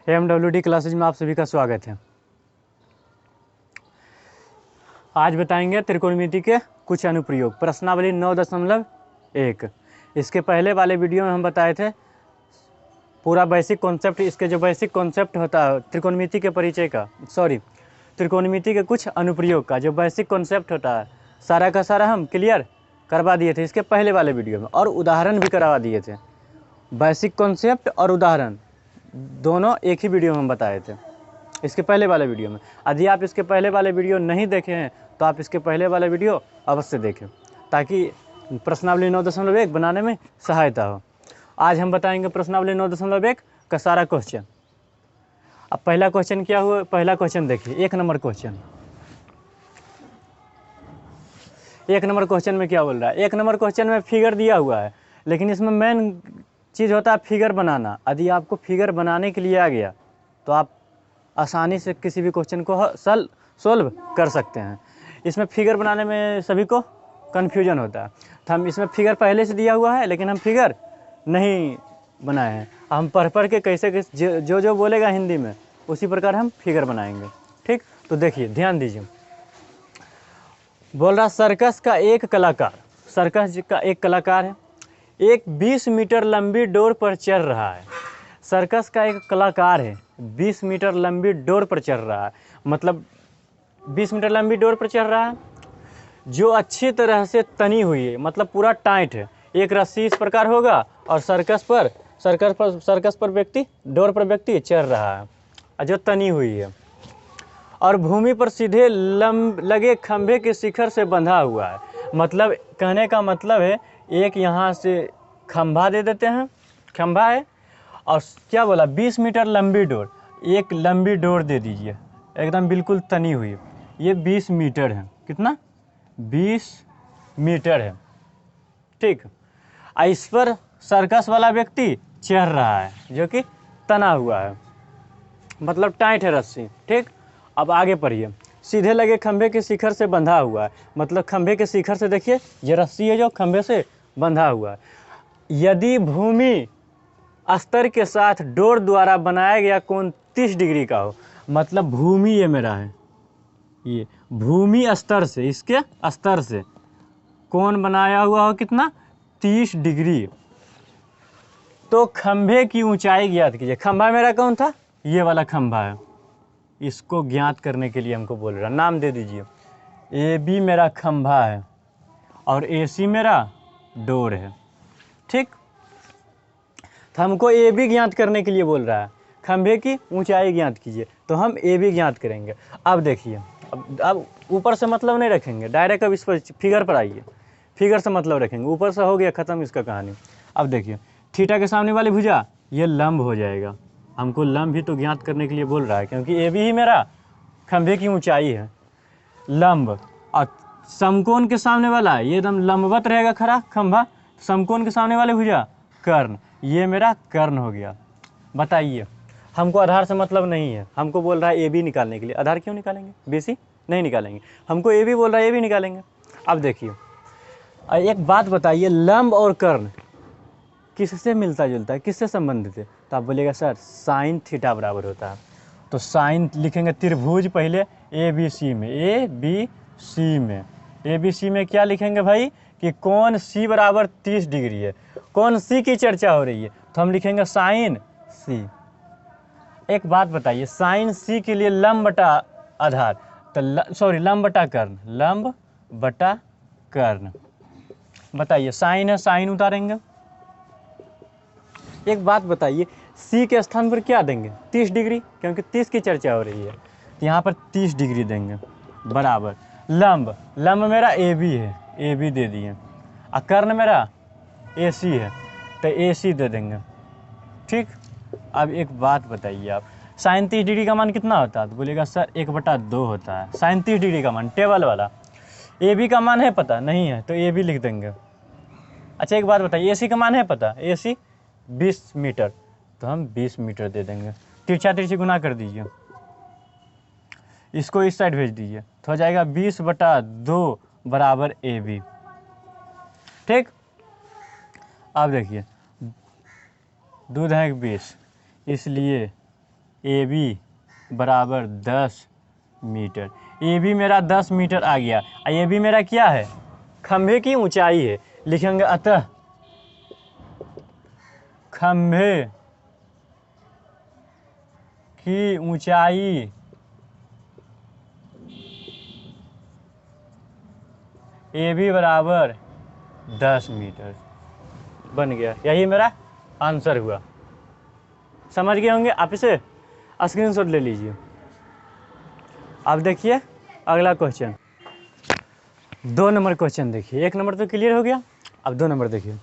AMWD classes में आप सभी का स्वागत है। आज बताएंगे त्रिकोणमिति के कुछ अनुप्रयोग, प्रश्नावली 9.1। इसके पहले वाले वीडियो में हम बताए थे पूरा बेसिक कॉन्सेप्ट, इसके जो बेसिक कॉन्सेप्ट होता है त्रिकोणमिति के परिचय का, त्रिकोणमिति के कुछ अनुप्रयोग का जो बेसिक कॉन्सेप्ट होता है, सारा का सारा हम क्लियर करवा दिए थे इसके पहले वाले वीडियो में, और उदाहरण भी करवा दिए थे। बेसिक कॉन्सेप्ट और उदाहरण दोनों एक ही वीडियो में हम बताए थे इसके पहले वाले वीडियो में। यदि आप इसके पहले वाले वीडियो नहीं देखे हैं तो आप इसके पहले वाले वीडियो अवश्य देखें, ताकि प्रश्नावली 9.1 बनाने में सहायता हो। आज हम बताएंगे प्रश्नावली 9.1 का सारा क्वेश्चन। अब पहला क्वेश्चन क्या हुआ, पहला क्वेश्चन देखिए, 1 नंबर क्वेश्चन। 1 नंबर क्वेश्चन में क्या बोल रहा है? 1 नंबर क्वेश्चन में फिगर दिया हुआ है, लेकिन इसमें मेन चीज़ होता है फिगर बनाना। यदि आपको फिगर बनाने के लिए आ गया तो आप आसानी से किसी भी क्वेश्चन को सॉल्व कर सकते हैं। इसमें फिगर बनाने में सभी को कन्फ्यूजन होता है, तो हम इसमें फिगर पहले से दिया हुआ है लेकिन हम फिगर नहीं बनाए हैं। हम पढ़ पढ़ के कैसे जो बोलेगा हिंदी में उसी प्रकार हम फिगर बनाएंगे। ठीक, तो देखिए ध्यान दीजिए। बोल रहा सर्कस का एक कलाकार, सर्कस का एक कलाकार है, एक 20 मीटर लंबी डोर पर चढ़ रहा है। सर्कस का एक कलाकार है, 20 मीटर लंबी डोर पर चढ़ रहा है, मतलब 20 मीटर लंबी डोर पर चढ़ रहा है जो अच्छी तरह से तनी हुई है, मतलब पूरा टाइट है। एक रस्सी इस प्रकार होगा और सर्कस पर व्यक्ति, डोर पर व्यक्ति चढ़ रहा है जो तनी हुई है, और भूमि पर सीधे लगे खंभे के शिखर से बंधा हुआ है। मतलब कहने का मतलब है, एक यहाँ से खंभा दे देते हैं, खंभा है, और क्या बोला 20 मीटर लंबी डोर, एक लंबी डोर दे दीजिए एकदम बिल्कुल तनी हुई। ये 20 मीटर है, कितना? 20 मीटर है। ठीक, इस पर सर्कस वाला व्यक्ति चढ़ रहा है जो कि तना हुआ है, मतलब टाइट है रस्सी। ठीक, अब आगे पढ़िए। सीधे लगे खंभे के शिखर से बंधा हुआ है, मतलब खंभे के शिखर से देखिए ये रस्सी है जो खंभे से बंधा हुआ है। यदि भूमि स्तर के साथ डोर द्वारा बनाया गया कोण 30 डिग्री का हो, मतलब भूमि ये मेरा है, ये भूमि स्तर से, इसके स्तर से कोण बनाया हुआ हो कितना? 30 डिग्री। तो खंभे की ऊंचाई ज्ञात कीजिए। खंभा मेरा कौन था? ये वाला खंभा है। इसको ज्ञात करने के लिए हमको बोल रहा, नाम दे दीजिए। AB मेरा खंभा है और AC मेरा डोर है। ठीक, तो हमको AB ज्ञात करने के लिए बोल रहा है, खंभे की ऊंचाई ज्ञात कीजिए, तो हम AB ज्ञात करेंगे। अब देखिए, अब ऊपर से मतलब नहीं रखेंगे, डायरेक्ट अब इस पर फिगर पर आइए, फिगर से मतलब रखेंगे। ऊपर से हो गया ख़त्म इसका कहानी। अब देखिए, थीटा के सामने वाली भुजा ये लंब हो जाएगा। हमको लंब भी तो ज्ञात करने के लिए बोल रहा है, क्योंकि AB ही मेरा खंभे की ऊंचाई है, लंब। और समकोण के सामने वाला ये एकदम लंबवत रहेगा खड़ा खंभा, समकोण के सामने वाले भुजा कर्ण, ये मेरा कर्ण हो गया। बताइए, हमको आधार से मतलब नहीं है, हमको बोल रहा है AB निकालने के लिए। आधार क्यों निकालेंगे? BC नहीं निकालेंगे, हमको AB बोल रहा है, AB निकालेंगे। अब देखिए, एक बात बताइए, लंब और कर्ण किससे मिलता जुलता है, किससे संबंधित है? तो आप बोलिएगा सर साइन थीटा बराबर होता है। तो साइन लिखेंगे त्रिभुज पहले ABC में, ABC में क्या लिखेंगे भाई कि कोण C बराबर 30 डिग्री है। कोण C की चर्चा हो रही है तो हम लिखेंगे साइन C। एक बात बताइए, साइन C के लिए लंब बटा आधार, तो लंब बटा कर्ण, लंब बटा कर्ण। बताइए, साइन है, साइन उतारेंगे। एक बात बताइए, C के स्थान पर क्या देंगे? 30 डिग्री, क्योंकि 30 की चर्चा हो रही है, तो यहाँ पर 30 डिग्री देंगे बराबर लंब। लंब मेरा AB है, AB दे दिए, और कर्ण मेरा AC है, तो AC दे देंगे। ठीक, अब एक बात बताइए आप, साइन 30 डिग्री का मान कितना होता है? तो बोलिएगा सर 1/2 होता है साइन 30 डिग्री का मान, टेबल वाला। AB का मान है पता? नहीं है, तो AB लिख देंगे। अच्छा एक बात बताइए, AC का मान है पता? AC 20 मीटर, तो हम 20 मीटर दे देंगे। तिरछा तिरछी गुना कर दीजिए, इसको इस साइड भेज दीजिए, तो हो जाएगा 20/2 बराबर AB। ठीक, अब देखिए, दूध है 20, इसलिए ए बी बराबर 10 मीटर। ए बी मेरा 10 मीटर आ गया। ये भी मेरा क्या है, खंभे की ऊंचाई है। लिखेंगे अतः खंभे की ऊंचाई ए बी बराबर 10 मीटर बन गया। यही मेरा आंसर हुआ। समझ गए होंगे आप, इसे स्क्रीनशॉट ले लीजिए। अब देखिए अगला क्वेश्चन, 2 नंबर क्वेश्चन देखिए। 1 नंबर तो क्लियर हो गया, अब 2 नंबर देखिए।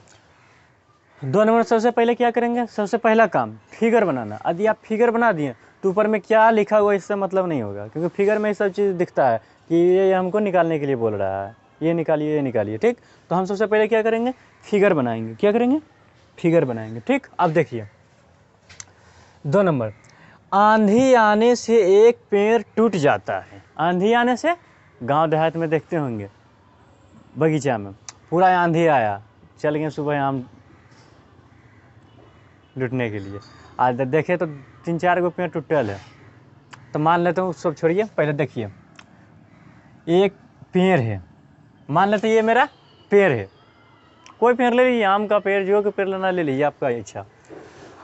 2 नंबर सबसे पहले क्या करेंगे, सबसे पहला काम फिगर बनाना। यदि आप फिगर बना दिए तो ऊपर में क्या लिखा हुआ इससे मतलब नहीं होगा, क्योंकि फिगर में सब चीज़ दिखता है कि ये हमको निकालने के लिए बोल रहा है, ये निकालिए ये निकालिए। ठीक, तो हम सबसे पहले क्या करेंगे, फिगर बनाएंगे। क्या करेंगे, फिगर बनाएंगे। ठीक, अब देखिए 2 नंबर, आंधी आने से एक पेड़ टूट जाता है। आंधी आने से, गांव देहात में देखते होंगे बगीचा में पूरा आंधी आया, चल गए सुबह आम लूटने के लिए। आज देखे तो 3-4 गो पेड़ टूटल है। तो मान लेते हैं, सब छोड़िए, पहले देखिए एक पेड़ है, मान लेते ये मेरा पेड़ है, कोई पेड़ ले लीजिए, आम का पेड़, जो पेड़ लेना ले लीजिए, आपका इच्छा।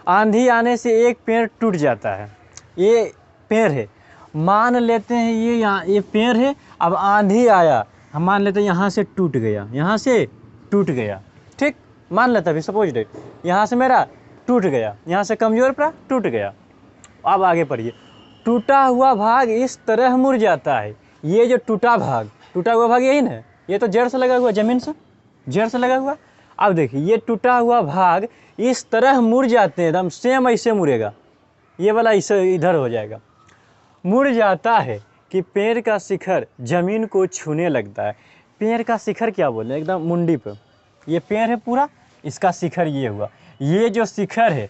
आंधी आने से एक पेड़ टूट जाता है, ये पेड़ है। मान लेते हैं ये पेड़ है, अब आंधी आया, हम मान लेते हैं यहाँ से टूट गया, यहाँ से टूट गया। ठीक, मान लेते अभी सपोज डेट, यहाँ से मेरा टूट गया, यहाँ से कमज़ोर पड़ा, टूट गया। अब आगे पढ़िए, टूटा हुआ भाग इस तरह मुड़ जाता है। ये जो टूटा हुआ भाग यही ना, ये तो जड़ से लगा हुआ, ज़मीन से जड़ से लगा हुआ। अब देखिए ये टूटा हुआ भाग इस तरह मुड़ जाते हैं, एकदम सेम ऐसे मुड़ेगा, ये वाला इसे इधर हो जाएगा, मुड़ जाता है कि पेड़ का शिखर जमीन को छूने लगता है। पेड़ का शिखर क्या बोले, एकदम मुंडी पे ये पेड़ है पूरा, इसका शिखर ये हुआ। ये जो शिखर है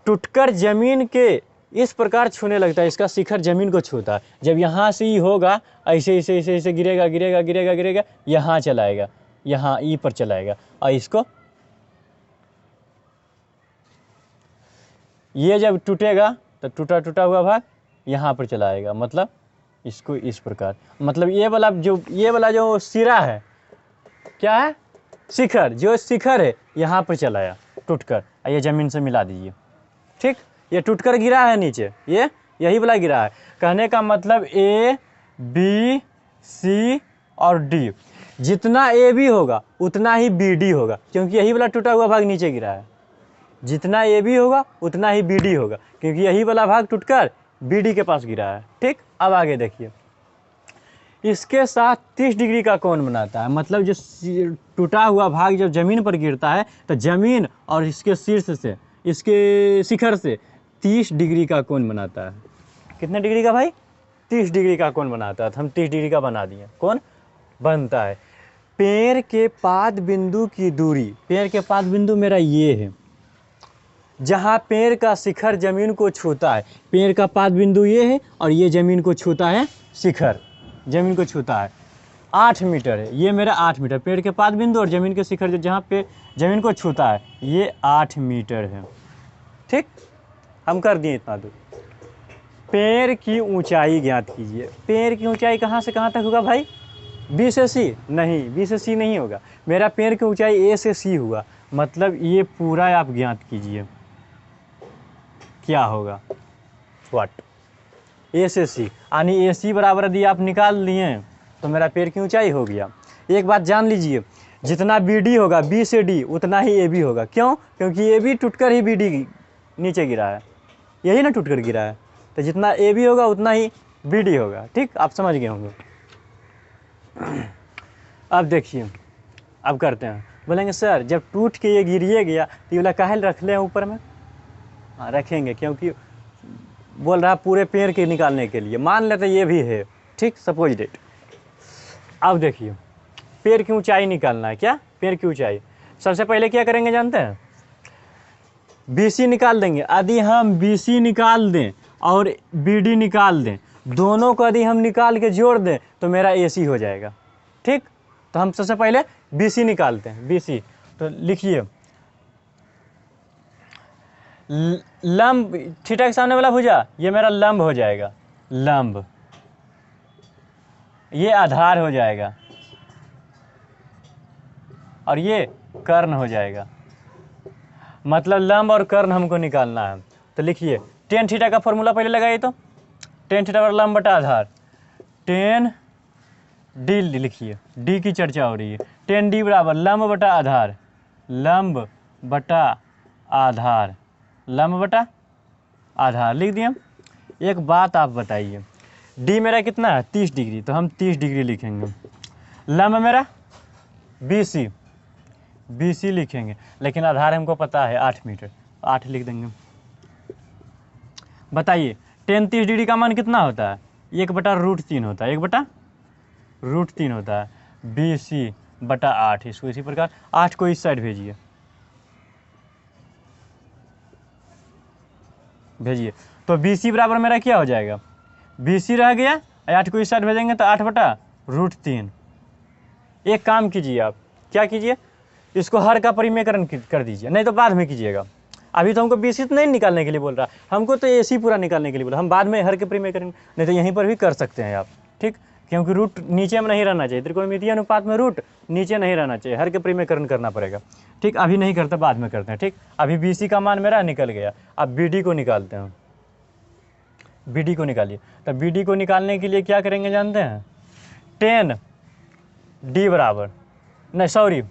टूटकर जमीन के इस प्रकार छूने लगता है, इसका शिखर जमीन को छूता है। जब यहाँ से ही होगा, ऐसे ऐसे ऐसे ऐसे गिरेगा गिरेगा गिरेगा गिरेगा, यहाँ चलाएगा, यहाँ ई पर चलाएगा, और इसको ये जब टूटेगा तो टूटा हुआ भाग यहाँ पर चलाएगा, मतलब इसको इस प्रकार, मतलब ये वाला जो सिरा है क्या है, शिखर, जो शिखर है यहाँ पर चलाया टूटकर, ये ज़मीन से मिला दीजिए। ठीक, ये टूटकर गिरा है नीचे, ये यही वाला गिरा है। कहने का मतलब ए बी सी और डी, जितना ए बी होगा उतना ही बी डी होगा, क्योंकि यही वाला टूटा हुआ भाग नीचे गिरा है। जितना ए बी होगा उतना ही बी डी होगा, क्योंकि यही वाला भाग टूटकर बी डी के पास गिरा है। ठीक, अब आगे देखिए, इसके साथ 30 डिग्री का कोण बनाता है। मतलब जो टूटा हुआ भाग जब ज़मीन पर गिरता है तो ज़मीन और इसके शीर्ष से, इसके शिखर से 30 डिग्री का कोण बनाता है। कितने डिग्री का भाई, 30 डिग्री का कोण बनाता है। तो हम 30 डिग्री का बना दिए, कोण बनता है। पेड़ के पाद बिंदु की दूरी, पेड़ के पाद बिंदु मेरा ये है, जहाँ पेड़ का शिखर जमीन को छूता है, पेड़ का पाद बिंदु ये है और ये ज़मीन को छूता है, शिखर जमीन को छूता है, 8 मीटर है। ये मेरा 8 मीटर, पेड़ के पाद बिंदु और ज़मीन के शिखर जहाँ पे ज़मीन को छूता है, ये 8 मीटर है। ठीक, हम कर दिए इतना दूर। पेड़ की ऊंचाई ज्ञात कीजिए। पेड़ की ऊंचाई कहाँ से कहाँ तक होगा भाई, बी से सी? नहीं, बी से सी नहीं होगा, मेरा पेड़ की ऊंचाई ए से सी हुआ, मतलब ये पूरा आप ज्ञात कीजिए क्या होगा, व्हाट, ए से सी, यानी ए सी बराबर यदि आप निकाल लिए तो मेरा पेड़ की ऊंचाई हो गया। एक बात जान लीजिए, जितना बी डी होगा, बी से डी, उतना ही ए बी होगा। क्यों? क्योंकि ए बी टूटकर ही बी डी नीचे गिरा है, यही ना टूटकर गिरा है, तो जितना ए बी होगा उतना ही बी डी होगा। ठीक, आप समझ गए होंगे। अब देखिए, अब करते हैं। बोलेंगे सर जब टूट के ये गिरिए गया तो ये वाला काहे रख ले ऊपर में? हाँ रखेंगे, क्योंकि बोल रहा पूरे पेड़ के निकालने के लिए। मान लेते ये भी है, ठीक, सपोज डेट। अब देखिए पेड़ की ऊंचाई निकालना है। क्या? पेड़ की ऊंचाई। सबसे पहले क्या करेंगे जानते हैं? BC निकाल देंगे। यदि हम BC निकाल दें और BD निकाल दें, दोनों को यदि हम निकाल के जोड़ दें तो मेरा AC हो जाएगा। ठीक, तो हम सबसे पहले BC निकालते हैं। BC तो लिखिए लंब थीटा के सामने वाला भुजा ये मेरा लंब हो जाएगा, लंब, ये आधार हो जाएगा और ये कर्ण हो जाएगा। मतलब लंब और कर्ण हमको निकालना है। तो लिखिए टेन थीटा का फॉर्मूला पहले लगाइए। तो टेन थीटा पर लंब बटा आधार, टेन डी लिखिए, डी की चर्चा हो रही है। टेन डी बराबर लंब बटा आधार, लंब बटा आधार, लंब बटा आधार लिख दिए। एक बात आप बताइए, डी मेरा कितना है 30 डिग्री, तो हम 30 डिग्री लिखेंगे। लंब मेरा BC, BC लिखेंगे, लेकिन आधार हमको पता है 8 मीटर, 8 लिख देंगे। बताइए टेन 30 डिग्री का मान कितना होता है? 1/√3 होता है, 1/√3 होता है। BC बटा 8, इसको इसी प्रकार 8 को इस साइड भेजिए, भेजिए। तो BC बराबर मेरा क्या हो जाएगा? BC रह गया, 8 को इस साइड भेजेंगे तो 8/√3। एक काम कीजिए आप, क्या कीजिए, इसको हर का परिमेयकरण कर दीजिए, नहीं तो बाद में कीजिएगा। अभी तो हमको BC तो नहीं निकालने के लिए बोल रहा, हमको तो AC पूरा निकालने के लिए बोला। हम बाद में हर के परिमेयकरण, नहीं तो यहीं पर भी कर सकते हैं आप, ठीक। क्योंकि रूट नीचे में नहीं रहना चाहिए, त्रिकोणमितीय अनुपात में रूट नीचे नहीं रहना चाहिए, हर के परिमेयकरण करना पड़ेगा, ठीक। अभी नहीं करते, बाद में करते हैं, ठीक। अभी BC का मान मेरा निकल गया, अब BD को निकालते हैं। BD को निकालिए। तो BD को निकालने के लिए क्या करेंगे जानते हैं? 10 D बराबर, नहीं सॉरी,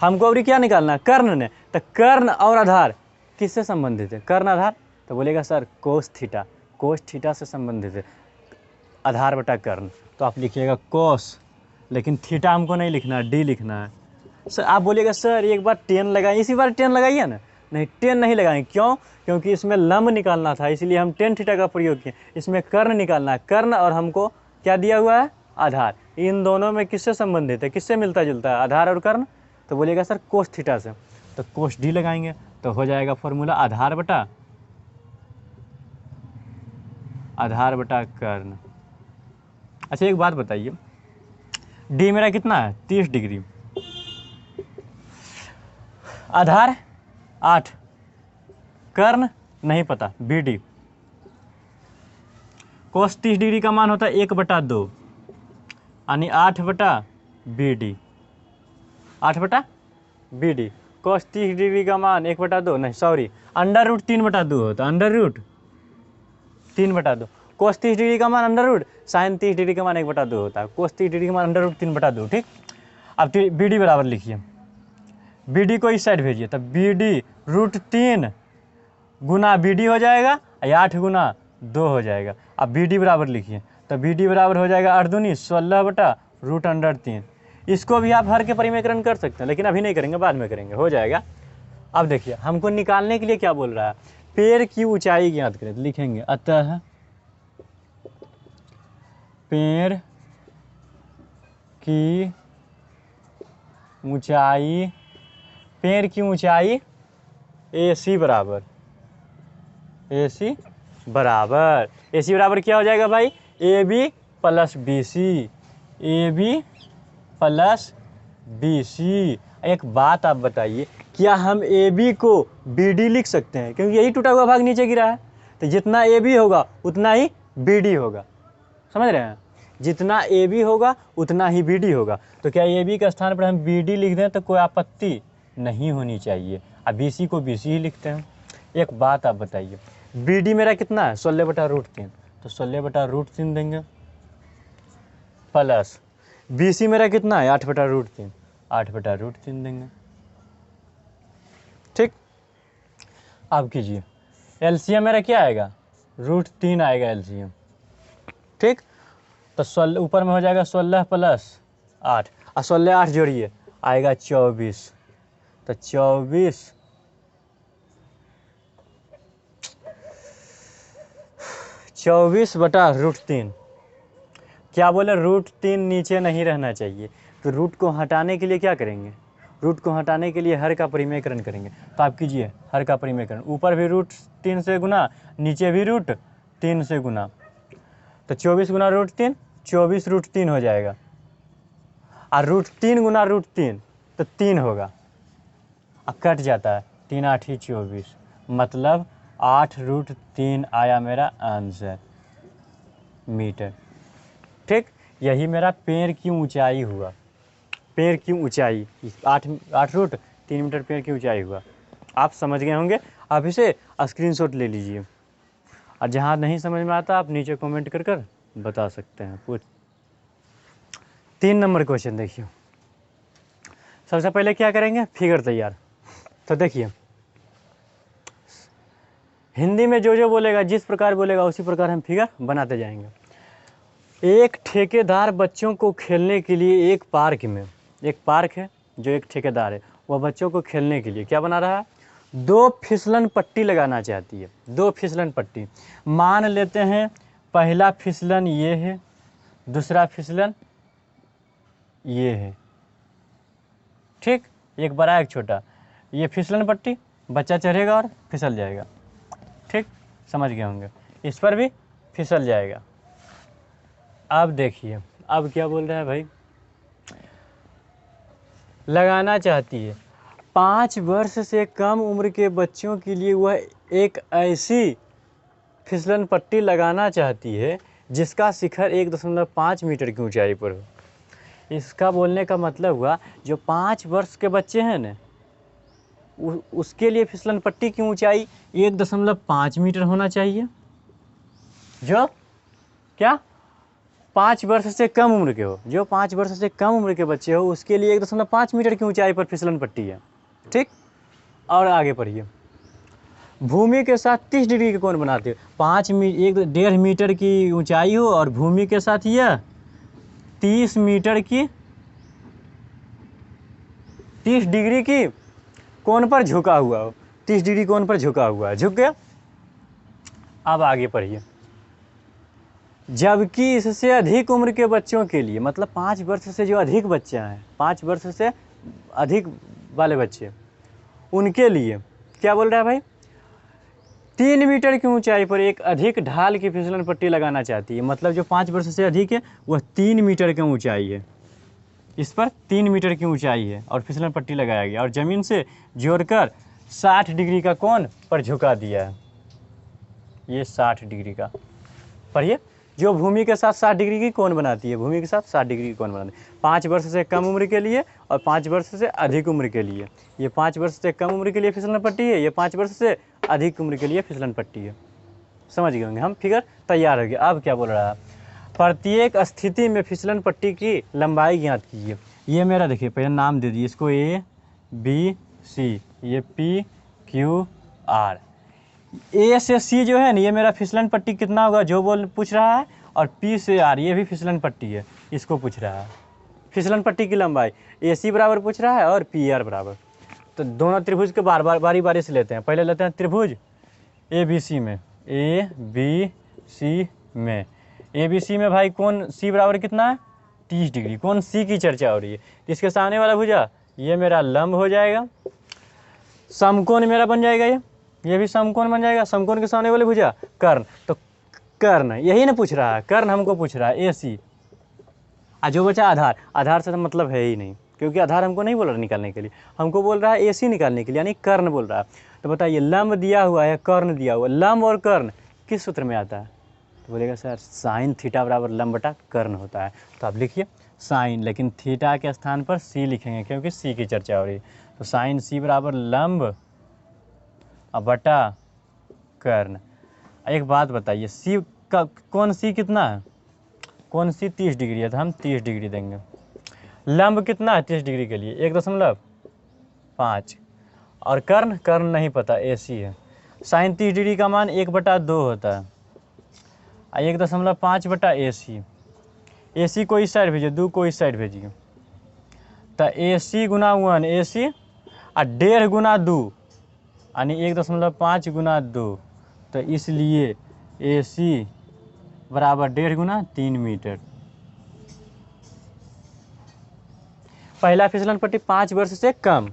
हमको अभी क्या निकालना है? कर्ण ने। तो कर्ण और आधार किससे संबंधित है? कर्ण आधार। तो बोलेगा sir cos theta, cos theta से संबंधित है आधार बटा कर्ण। तो आप लिखिएगा कोस, लेकिन थीटा हमको नहीं लिखना है, डी लिखना है। सर आप बोलिएगा सर एक बार 10 लगाइए, इसी बार 10 लगाइए ना। नहीं 10 नहीं लगाएंगे, क्यों? क्योंकि इसमें लंब निकालना था, इसलिए हम 10 थीटा का प्रयोग किए। इसमें कर्ण निकालना है, कर्ण और हमको क्या दिया हुआ है? आधार। इन दोनों में किससे संबंधित है, किससे मिलता जुलता है? आधार और कर्ण। तो बोलिएगा सर कोस थीटा से, तो कोस डी लगाएंगे, तो हो जाएगा फॉर्मूला आधार बटा कर्ण। अच्छा एक बात बताइए, डी मेरा कितना है? 30 डिग्री, आधार 8, कर्ण नहीं पता, BD। कोस 30 डिग्री का मान होता है 1/2, यानी 8/BD, 8/BD। कोस 30 डिग्री का मान 1/2, नहीं सॉरी, √3/2 होता है, √3/2। कोस 30 डिग्री का मान √ साइन 30 डिग्री का मान 1/2 होता है। कोस 30 डिग्री का मान √3/2, ठीक। अब BD बराबर लिखिए, BD को इस साइड भेजिए, तो BD √3 गुना BD हो जाएगा, 8 गुना 2 हो जाएगा। अब BD बराबर लिखिए, तो BD बराबर हो जाएगा 8 दूनी 16/√3। इसको भी आप हर के परिमेयकरण कर सकते हैं, लेकिन अभी नहीं करेंगे, बाद में करेंगे, हो जाएगा। अब देखिए हमको निकालने के लिए क्या बोल रहा है? पेड़ की ऊंचाई ज्ञात करें। तो लिखेंगे अतः पेड़ की ऊंचाई, पेड़ की ऊंचाई AC बराबर, AC बराबर क्या हो जाएगा भाई? AB + BC, AB + BC। एक बात आप बताइए, क्या हम AB को BD लिख सकते हैं? क्योंकि यही टूटा हुआ भाग नीचे गिरा है, तो जितना AB होगा उतना ही BD होगा, समझ रहे हैं? जितना AB होगा उतना ही BD होगा। तो क्या AB के स्थान पर हम BD लिख दें तो कोई आपत्ति नहीं होनी चाहिए। अब BC को BC ही लिखते हैं। एक बात आप बताइए, BD मेरा कितना है? 16/√3, तो 16/√3 देंगे, प्लस BC मेरा कितना है? 8/√3, 8/√3 देंगे, ठीक। अब कीजिए LCM मेरा क्या आएगा? √3 आएगा LCM, ठीक। तो 16 ऊपर में हो जाएगा 16 + 8, और 16 8 जोड़िए आएगा 24, तो 24/√3। क्या बोले? √3 नीचे नहीं रहना चाहिए, तो रूट को हटाने के लिए क्या करेंगे? रूट को हटाने के लिए हर का परिमेयकरण करेंगे। तो आप कीजिए हर का परिमेयकरण, ऊपर भी √3 से गुना, नीचे भी √3 से गुना, तो 24 गुना √3, 24√3 हो जाएगा। और √3 गुना √3 तो 3 होगा, अब कट जाता है, 3 8 ही 24, मतलब 8√3 आया मेरा आंसर मीटर। ठीक, यही मेरा पेड़ की ऊंचाई हुआ। पेड़ की ऊंचाई 8√3 मीटर पेड़ की ऊंचाई हुआ। आप समझ गए होंगे। आप इसे स्क्रीनशॉट ले लीजिए और जहाँ नहीं समझ में आता आप नीचे कमेंट कर बता सकते हैं। 3 नंबर क्वेश्चन देखिए। सबसे पहले क्या करेंगे, फिगर तैयार। तो देखिए हिंदी में जो बोलेगा, जिस प्रकार बोलेगा उसी प्रकार हम फिगर बनाते जाएंगे। एक ठेकेदार बच्चों को खेलने के लिए एक पार्क है, जो एक ठेकेदार है वह बच्चों को खेलने के लिए क्या बना रहा है, 2 फिसलन पट्टी लगाना चाहती है। 2 फिसलन पट्टी, मान लेते हैं पहला फिसलन ये है, दूसरा फिसलन ये है। ठीक, एक बड़ा एक छोटा, ये फिसलन पट्टी, बच्चा चढ़ेगा और फिसल जाएगा। ठीक, समझ गए होंगे। इस पर भी फिसल जाएगा। अब देखिए अब क्या बोल रहा है भाई, लगाना चाहती है 5 वर्ष से कम उम्र के बच्चों के लिए वह एक ऐसी फिसलन पट्टी लगाना चाहती है जिसका शिखर 1.5 मीटर की ऊंचाई पर हो। इसका बोलने का मतलब हुआ जो 5 वर्ष के बच्चे हैं ना, उसके लिए फिसलन पट्टी की ऊंचाई 1.5 मीटर होना चाहिए। जो क्या 5 वर्ष से कम उम्र के हो, जो 5 वर्ष से कम उम्र के बच्चे हो उसके लिए 1.5 मीटर की ऊंचाई पर फिसलन पट्टी है। ठीक, और आगे पढ़िए। भूमि के साथ 30 डिग्री के कोण बनाते हो। 1.5 मीटर की ऊंचाई हो और भूमि के साथ यह 30 डिग्री की कोण पर झुका हुआ हो। 30 डिग्री कोण पर झुका हुआ है, झुक गया। अब आगे पढ़िए। जबकि इससे अधिक उम्र के बच्चों के लिए, मतलब 5 वर्ष से जो अधिक बच्चे हैं, 5 वर्ष से अधिक वाले बच्चे, उनके लिए क्या बोल रहा है भाई, 3 मीटर की ऊंचाई पर एक अधिक ढाल की फिसलन पट्टी लगाना चाहती है। मतलब जो 5 वर्ष से अधिक है वह 3 मीटर की ऊंचाई है, इस पर 3 मीटर की ऊंचाई है और फिसलन पट्टी लगाया गया और ज़मीन से जोड़कर 60 डिग्री का कोण पर झुका दिया है। ये 60 डिग्री का पढ़िए, जो भूमि के साथ 60 डिग्री की कोण बनाती है, भूमि के साथ 60 डिग्री की कोण बनाती है। 5 वर्ष से कम उम्र के लिए और 5 वर्ष से अधिक उम्र के लिए। ये 5 वर्ष से कम उम्र के लिए फिसलन पट्टी है, ये 5 वर्ष से अधिक उम्र के लिए फिसलन पट्टी है। समझ गए होंगे। हम फिगर तैयार हो गया। अब क्या बोल रहा है, प्रत्येक स्थिति में फिसलन पट्टी की लंबाई ज्ञात कीजिए। ये मेरा देखिए पहले नाम दे दिए इसको, ABC, ये PQR। A से C जो है ना, ये मेरा फिसलन पट्टी कितना होगा जो पूछ रहा है, और P से R ये भी फिसलन पट्टी है, इसको पूछ रहा है फिसलन पट्टी की लंबाई। AC बराबर पूछ रहा है और PR बराबर। तो दोनों त्रिभुज के बारी बारी से लेते हैं। पहले लेते हैं त्रिभुज ABC में, ABC में, ABC में भाई कौन C बराबर कितना है, 30 डिग्री। कौन C की चर्चा हो रही है, इसके सामने वाला भुजा ये मेरा लंब हो जाएगा, समकोण मेरा बन जाएगा, ये भी समकोण बन जाएगा। समकोण के सामने वाले भुजा कर्ण, तो कर्ण यही ना पूछ रहा है, कर्ण हमको पूछ रहा है AC। जो बचा आधार, आधार से तो मतलब है ही नहीं, क्योंकि आधार हमको नहीं बोल रहा निकालने के लिए, हमको बोल रहा है AC निकालने के लिए, यानी कर्ण बोल रहा है। तो बताइए लंब दिया हुआ है, कर्ण दिया हुआ, लंब और कर्ण किस सूत्र में आता है, तो बोलेगा सर साइन थीटा बराबर लंब बटा कर्ण होता है। तो आप लिखिए साइन, लेकिन थीटा के स्थान पर C लिखेंगे क्योंकि C की चर्चा हो रही है। तो साइन C बराबर लंब बटा कर्ण। एक बात बताइए, C का कौन C कितना है, कौन C 30 डिग्री है, तो हम 30 डिग्री देंगे। लंब कितना है 30 डिग्री के लिए, 1.5, और कर्ण नहीं पता, AC है। साइन 30 डिग्री का मान 1/2 होता है, 1.5 बटा AC। AC को इस साइड भेजिए, 2 को इस साइड भेजिए, तो AC गुना 1 AC और 1.5 गुना 2 यानी 1.5 गुना 2, तो इसलिए AC बराबर 1.5 गुना 3 मीटर। पहला फिसलन पट्टी 5 वर्ष से कम,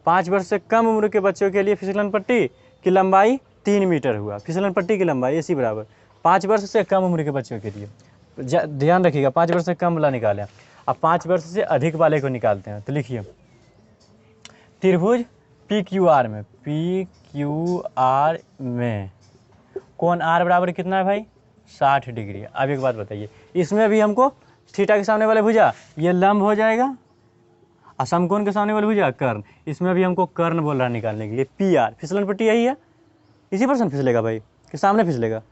5 वर्ष से कम उम्र के बच्चों के लिए फिसलन पट्टी की लंबाई 3 मीटर हुआ। फिसलन पट्टी की लंबाई AC बराबर 5 वर्ष से कम उम्र के बच्चों के लिए, ध्यान रखिएगा 5 वर्ष से कम वाला निकालें। अब 5 वर्ष से अधिक वाले को निकालते हैं। तो लिखिए त्रिभुज PQR में, PQR क्यू आर में कोण आर बराबर कितना है भाई 60 डिग्री। अब एक बात बताइए, इसमें भी हमको थीटा के सामने वाले भुजा ये लंब हो जाएगा और समकोण के सामने वाले भुजा कर्ण। इसमें भी हमको कर्ण बोल रहा है निकालने के लिए। पी आर फिसलन पट्टी यही है, इसी पर फिसलेगा भाई कि सामने फिसलेगा,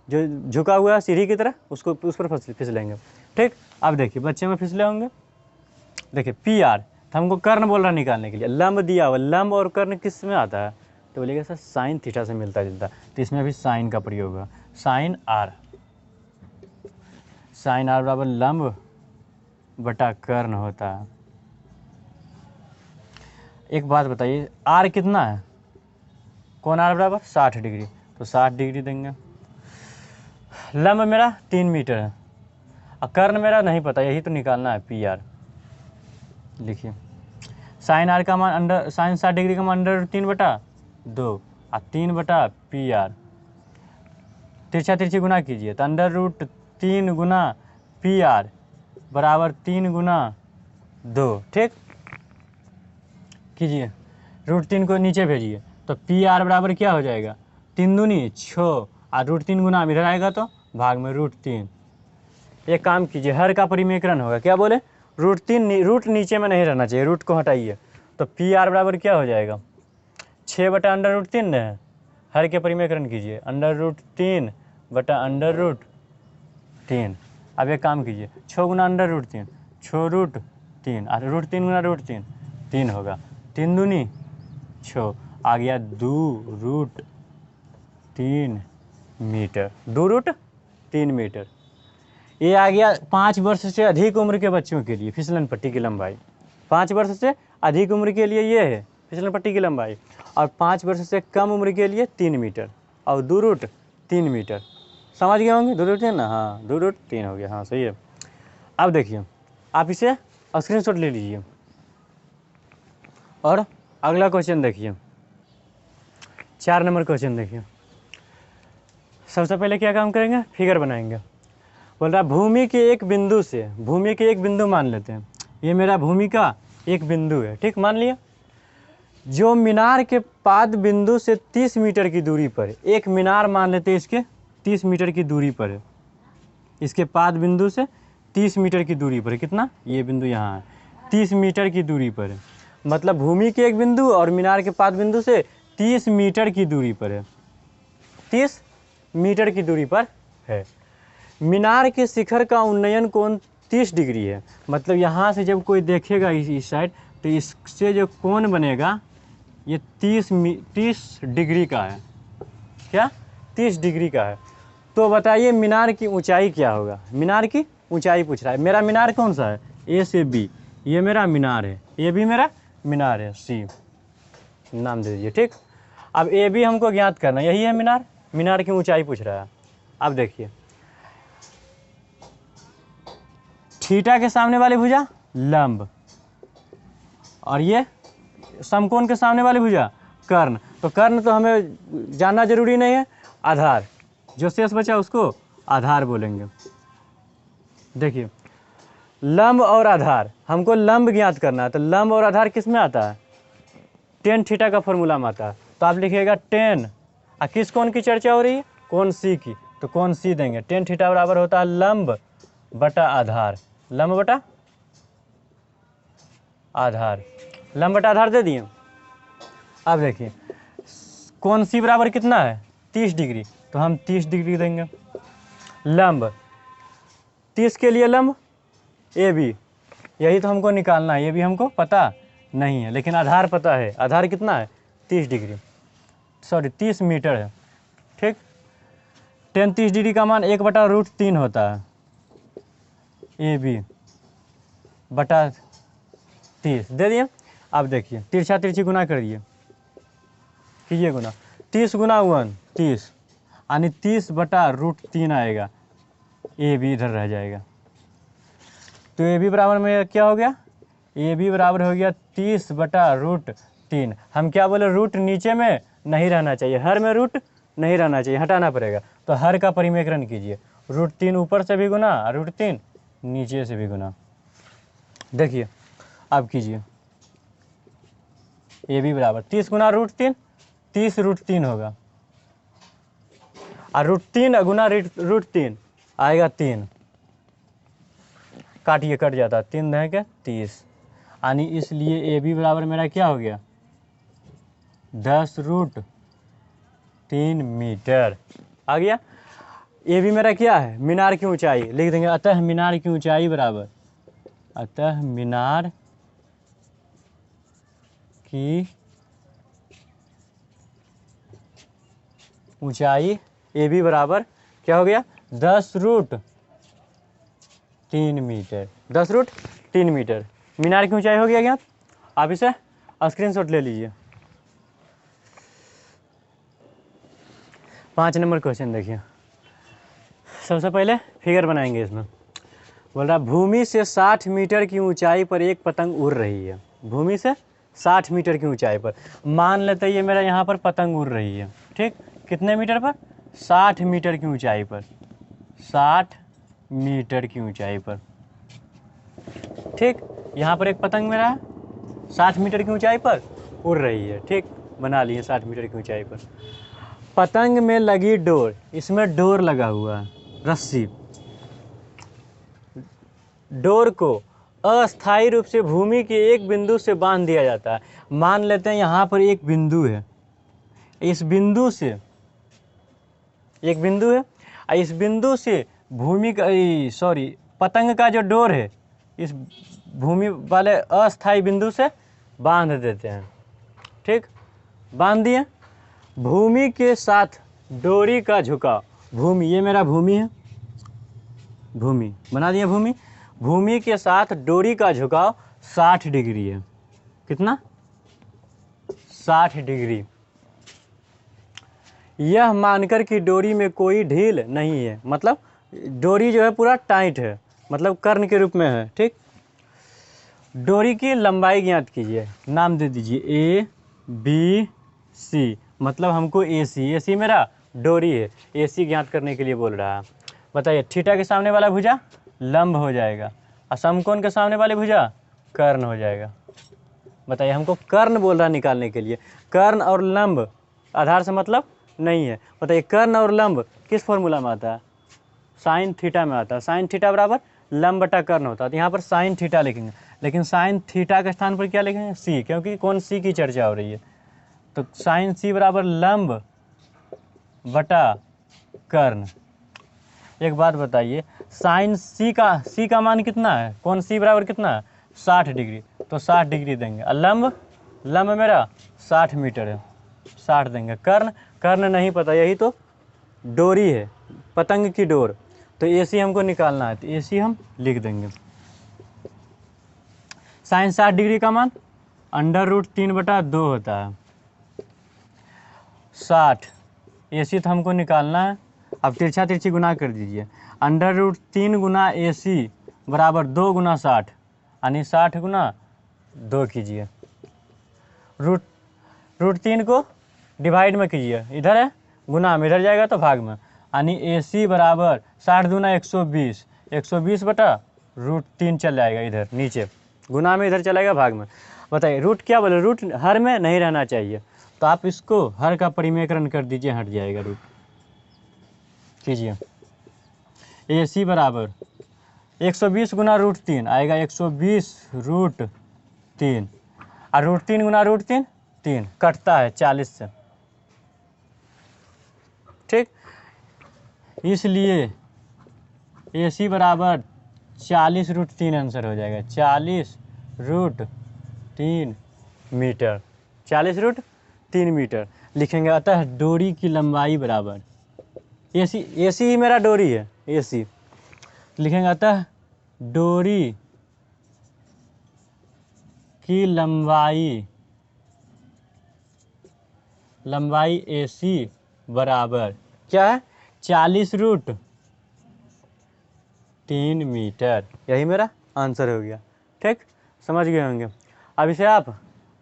जो झुका हुआ है सीढ़ी की तरह उसको उस पर फिसलेंगे। ठीक, अब देखिए बच्चे में फिसले होंगे। देखिए पी आर तो हमको कर्ण बोल रहा है निकालने के लिए, लंब दिया हुआ, लंब और कर्ण किस में आता है तो बोलिएगा सर साइन थीटा से मिलता जुलता, तो इसमें भी साइन का प्रयोग होगा। साइन आर बराबर लंब बटा कर्ण होता है। एक बात बताइए आर कितना है, कौन आर बराबर 60 डिग्री, तो 60 डिग्री देंगे। लंब मेरा 3 मीटर है और कर्ण मेरा नहीं पता, यही तो निकालना है पी आर। लिखिए साइन आर का मान अंडर साइन 60 डिग्री का मान अंडर 3/2 और 3 पी आर। तिरछा तिरछी गुना कीजिए तो अंडर√3 गुना पी आर बराबर 3 गुना 2। ठीक, कीजिए √3 को नीचे भेजिए तो पी आर बराबर क्या हो जाएगा 3 दूनी 6 और √3 गुना इधर आएगा तो भाग में √3। एक काम कीजिए हर का परिमेकरण होगा, क्या बोले √3 रूट नीचे में नहीं रहना चाहिए, रूट को हटाइए तो पी आर बराबर क्या हो जाएगा 6/√3 है। हर के परिमेकरण कीजिए अंडर√3 बटा अंडर√3। अब एक काम कीजिए 6 गुना अंडर√3 6 √3 और √3 गुना √3 3 होगा, 3 दूनी 6 आ गया 2√3 मीटर, 2√3 मीटर। ये आ गया 5 वर्ष से अधिक उम्र के बच्चों के लिए फिसलन पट्टी की लंबाई। 5 वर्ष से अधिक उम्र के लिए ये है फिसलन पट्टी की लंबाई, और 5 वर्ष से कम उम्र के लिए 3 मीटर और 2√3 मीटर। समझ गए होंगे 2√3 ना, हाँ 2√3 हो गया, हाँ सही है। अब देखिए आप इसे स्क्रीनशॉट ले लीजिए और अगला क्वेश्चन देखिए 4 नंबर क्वेश्चन देखिए। सबसे पहले क्या काम करेंगे, फिगर बनाएंगे। बोल रहा भूमि के एक बिंदु से, भूमि के एक बिंदु मान लेते हैं, ये मेरा भूमि का एक बिंदु है, ठीक मान लिया, जो मीनार के पाद बिंदु से 30 मीटर की दूरी पर है। एक मीनार मान लेते हैं इसके 30 मीटर की दूरी पर है, इसके पाद बिंदु से 30 मीटर की दूरी पर है। कितना, ये बिंदु यहाँ है 30 मीटर की दूरी पर है, मतलब भूमि के एक बिंदु और मीनार के पाद बिंदु से 30 मीटर की दूरी पर है, 30 मीटर की दूरी पर है। मीनार के शिखर का उन्नयन कोण 30 डिग्री है, मतलब यहाँ से जब कोई देखेगा इस साइड तो इससे जो कोण बनेगा ये 30 डिग्री का है। क्या, 30 डिग्री का है। तो बताइए मीनार की ऊंचाई क्या होगा, मीनार की ऊंचाई पूछ रहा है। मेरा मीनार कौन सा है, ए से बी, ये मेरा मीनार है, ये भी मेरा मीनार है, सी नाम दे दीजिए। ठीक, अब ए बी हमको ज्ञात करना, यही है मीनार, मीनार की ऊंचाई पूछ रहा है। अब देखिए थीटा के सामने वाली भुजा लंब और ये समकोण के सामने वाली भुजा कर्ण। तो कर्ण तो हमें जानना जरूरी नहीं है, आधार जो शेष बचा उसको आधार बोलेंगे। देखिए लंब और आधार, हमको लंब ज्ञात करना है, तो लंब और आधार किस में आता है, टेन थीटा का फॉर्मूला में आता है। तो आप लिखिएगा टेन, किस कोण की चर्चा हो रही है, कोण सी की, तो कोण सी देंगे। टेन थीटा बराबर होता है लंब बटा आधार, लंब बटा आधार, लंब बटा आधार दे दिए। अब देखिए कोण सी बराबर कितना है 30 डिग्री, तो हम 30 डिग्री देंगे। लंब 30 के लिए लंब ए बी, यही तो हमको निकालना है, ये भी हमको पता नहीं है, लेकिन आधार पता है। आधार कितना है 30 डिग्री, सॉरी 30 मीटर है। ठीक, टेन 30 डिग्री का मान 1/√3 होता है, ए बी बटा 30 दे दिए। अब देखिए तिरछा तिरछी गुना करिए, कीजिए गुना, 30 गुना 1 30 यानी 30/√3 आएगा, ए बी इधर रह जाएगा। तो ए बी बराबर में क्या हो गया, ए बी बराबर हो गया 30/√3। हम क्या बोले, रूट नीचे में नहीं रहना चाहिए, हर में रूट नहीं रहना चाहिए, हटाना पड़ेगा। तो हर का परिमेकरण कीजिए, √3 ऊपर से भी गुना, √3 नीचे से भी गुना। देखिए अब कीजिए ए बी बराबर 30 गुना √3 30√3 होगा, और √3 गुना √3 आएगा 3, काटिए कट जाता है, 3 है क्या 30, यानी इसलिए ए बी बराबर मेरा क्या हो गया 10√3 मीटर आ गया। ए बी मेरा क्या है मीनार की ऊंचाई, लिख देंगे अतः मीनार की ऊंचाई बराबर, अतः मीनार की ऊंचाई ए बी बराबर क्या हो गया 10√3 मीटर, 10√3 मीटर मीनार की ऊंचाई हो गया क्या। आप इसे स्क्रीनशॉट ले लीजिए। 5 नंबर क्वेश्चन देखिए। सबसे पहले फिगर बनाएंगे इसमें। बोल रहा भूमि से 60 मीटर की ऊंचाई पर एक पतंग उड़ रही है, भूमि से 60 मीटर की ऊंचाई पर, मान लेते ये मेरा यहाँ पर पतंग उड़ रही है, ठीक, कितने मीटर पर 60 मीटर की ऊंचाई पर, 60 मीटर की ऊंचाई पर, ठीक। यहाँ पर एक पतंग मेरा 60 मीटर की ऊंचाई पर उड़ रही है, ठीक, बना लिए 60 मीटर की ऊंचाई पर। पतंग में लगी डोर, इसमें डोर लगा हुआ है, रस्सी, डोर को अस्थायी रूप से भूमि के एक बिंदु से बांध दिया जाता है। मान लेते हैं यहाँ पर एक बिंदु है, इस बिंदु से एक बिंदु है, इस बिंदु से भूमि का पतंग का जो डोर है इस भूमि वाले अस्थायी बिंदु से बांध देते हैं, ठीक, बांध दिए। भूमि के साथ डोरी का झुकाव, भूमि ये मेरा भूमि है, भूमि बना दिया, भूमि, भूमि के साथ डोरी का झुकाव 60 डिग्री है, कितना 60 डिग्री। यह मानकर कि डोरी में कोई ढील नहीं है, मतलब डोरी जो है पूरा टाइट है, मतलब कर्ण के रूप में है, ठीक। डोरी की लंबाई ज्ञात कीजिए, नाम दे दीजिए ए बी सी, मतलब हमको ए सी मेरा डोरी है, ए सी ज्ञात करने के लिए बोल रहा है। बताइए थीटा के सामने वाला भुजा लंब हो जाएगा और समकोण के सामने वाली भुजा कर्ण हो जाएगा। बताइए हमको कर्ण बोल रहा है निकालने के लिए, कर्ण और लंब आधार से मतलब नहीं है। बताइए कर्ण और लंब किस फॉर्मूला में आता है, साइन थीटा में आता है, साइन थीटा बराबर लंब बटा कर्ण होता है। तो यहाँ पर साइन थीटा लिखेंगे, लेकिन साइन थीटा के स्थान पर क्या लिखेंगे सी, क्योंकि कौन सी की चर्चा हो रही है। तो साइन सी बराबर लंब बटा कर्ण। एक बात बताइए साइन सी का मान कितना है, कौन सी बराबर कितना है 60 डिग्री, तो 60 डिग्री देंगे। और लंब मेरा 60 मीटर है, 60 देंगे। कर्ण नहीं पता, यही तो डोरी है, पतंग की डोर, तो ए सी हमको निकालना है, तो ए सी हम लिख देंगे। साइन 60 डिग्री का मान √3/2 होता है, 60 ए सी तो हमको निकालना है। अब तिरछा तिरछी गुना कर दीजिए, √3 गुना ए सी बराबर 2 गुना 60, यानी 60 गुना 2 कीजिए। √3 को डिवाइड में कीजिए, इधर है गुना में, इधर जाएगा तो भाग में, यानी ए सी बराबर 60 दूना 120, 120 बटा √3 चल जाएगा इधर नीचे, गुना में इधर चलेगा भाग में। बताइए रूट क्या बोले, रूट हर में नहीं रहना चाहिए, तो आप इसको हर का परिमेयकरण कर दीजिए, हट जाएगा रूट, कीजिए। ए सी बराबर 120 गुना √3 आएगा 120√3, और √3 गुना √3 3 कटता है 40 से, ठीक। इसलिए ए सी बराबर 40√3 आंसर हो जाएगा, 40√3 मीटर, 40√3 मीटर लिखेंगे। अतः डोरी की लंबाई बराबर, ए सी ही मेरा डोरी है, ए सी लिखेंगे। अतः डोरी की लंबाई ए सी बराबर क्या है 40√3 मीटर, यही मेरा आंसर हो गया, ठीक, समझ गए होंगे। अब इसे आप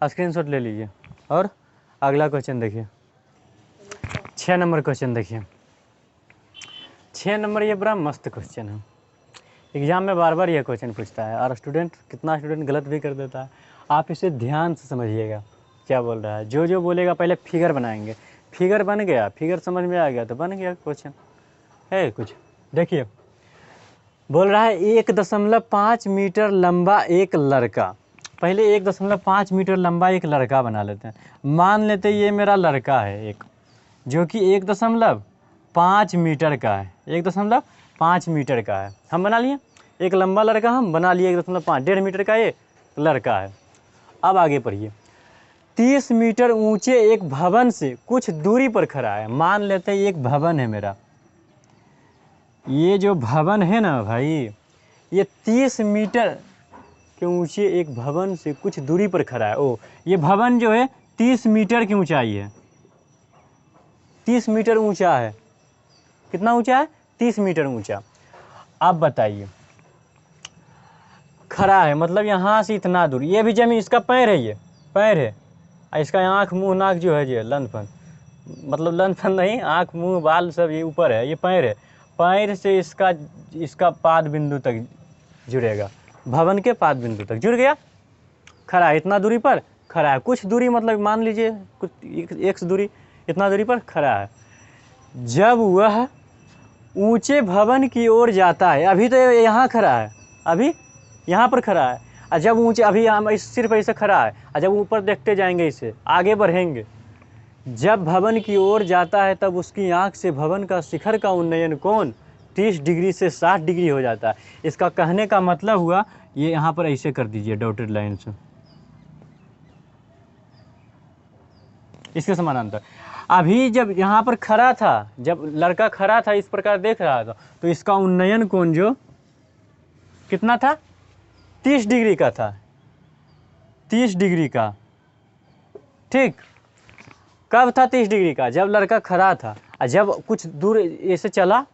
स्क्रीनशॉट ले लीजिए और अगला क्वेश्चन देखिए। 6 नंबर क्वेश्चन देखिए। 6 नंबर ये बड़ा मस्त क्वेश्चन है, एग्जाम में बार बार ये क्वेश्चन पूछता है और कितना स्टूडेंट गलत भी कर देता है। आप इसे ध्यान से समझिएगा, क्या बोल रहा है, जो जो बोलेगा पहले फिगर बनाएंगे। फिगर बन गया, फिगर समझ में आ गया तो बन गया क्वेश्चन है कुछ। देखिए बोल रहा है 1.5 मीटर लंबा एक लड़का। पहले 1.5 मीटर लंबा एक लड़का बना लेते हैं। मान लेते ये मेरा लड़का है एक, जो कि 1.5 मीटर का है, 1.5 मीटर का है। हम बना लिए एक लंबा लड़का, हम बना लिए 1.5, 1.5 मीटर का ये लड़का है। अब आगे पढ़िए, 30 मीटर ऊंचे एक भवन से कुछ दूरी पर खड़ा है। मान लेते हैं एक भवन है मेरा, ये जो भवन है ना भाई, ये 30 मीटर के ऊंचे एक भवन से कुछ दूरी पर खड़ा है। ओ, ये भवन जो है 30 मीटर की ऊंचाई है, 30 मीटर ऊंचा है। कितना ऊंचा है? 30 मीटर ऊंचा। अब बताइए, खड़ा है मतलब यहाँ से इतना दूर, ये भी जमीन, इसका पैर है, ये पैर है, और इसका आँख मुंह नाक जो है ये लंथपन, मतलब लंथपन नहीं, आँख मुंह बाल सब ये ऊपर है, ये पैर है। पैर से इसका पाद बिंदु तक जुड़ेगा, भवन के पाद बिंदु तक जुड़ गया। खड़ा है, इतना दूरी पर खड़ा है, कुछ दूरी मतलब मान लीजिए कुछ x दूरी, इतना दूरी पर खड़ा है। जब वह ऊंचे भवन की ओर जाता है, अभी तो यहाँ खड़ा है, अभी यहाँ पर खड़ा है, और जब ऊंचे, अभी हम सिर्फ ऐसे खड़ा है, और जब ऊपर देखते जाएंगे, इसे आगे बढ़ेंगे, जब भवन की ओर जाता है तब उसकी आंख से भवन का शिखर का उन्नयन कोण 30 डिग्री से 60 डिग्री हो जाता है। इसका कहने का मतलब हुआ, ये यहाँ पर ऐसे कर दीजिए डॉटेड लाइन से, इसके समानांतर। अभी जब यहाँ पर खड़ा था, जब लड़का खड़ा था इस प्रकार देख रहा था, तो इसका उन्नयन कोण जो कितना था? 30 डिग्री का था, 30 डिग्री का। ठीक, कब था 30 डिग्री का? जब लड़का खड़ा था, और जब कुछ दूर ऐसे चला,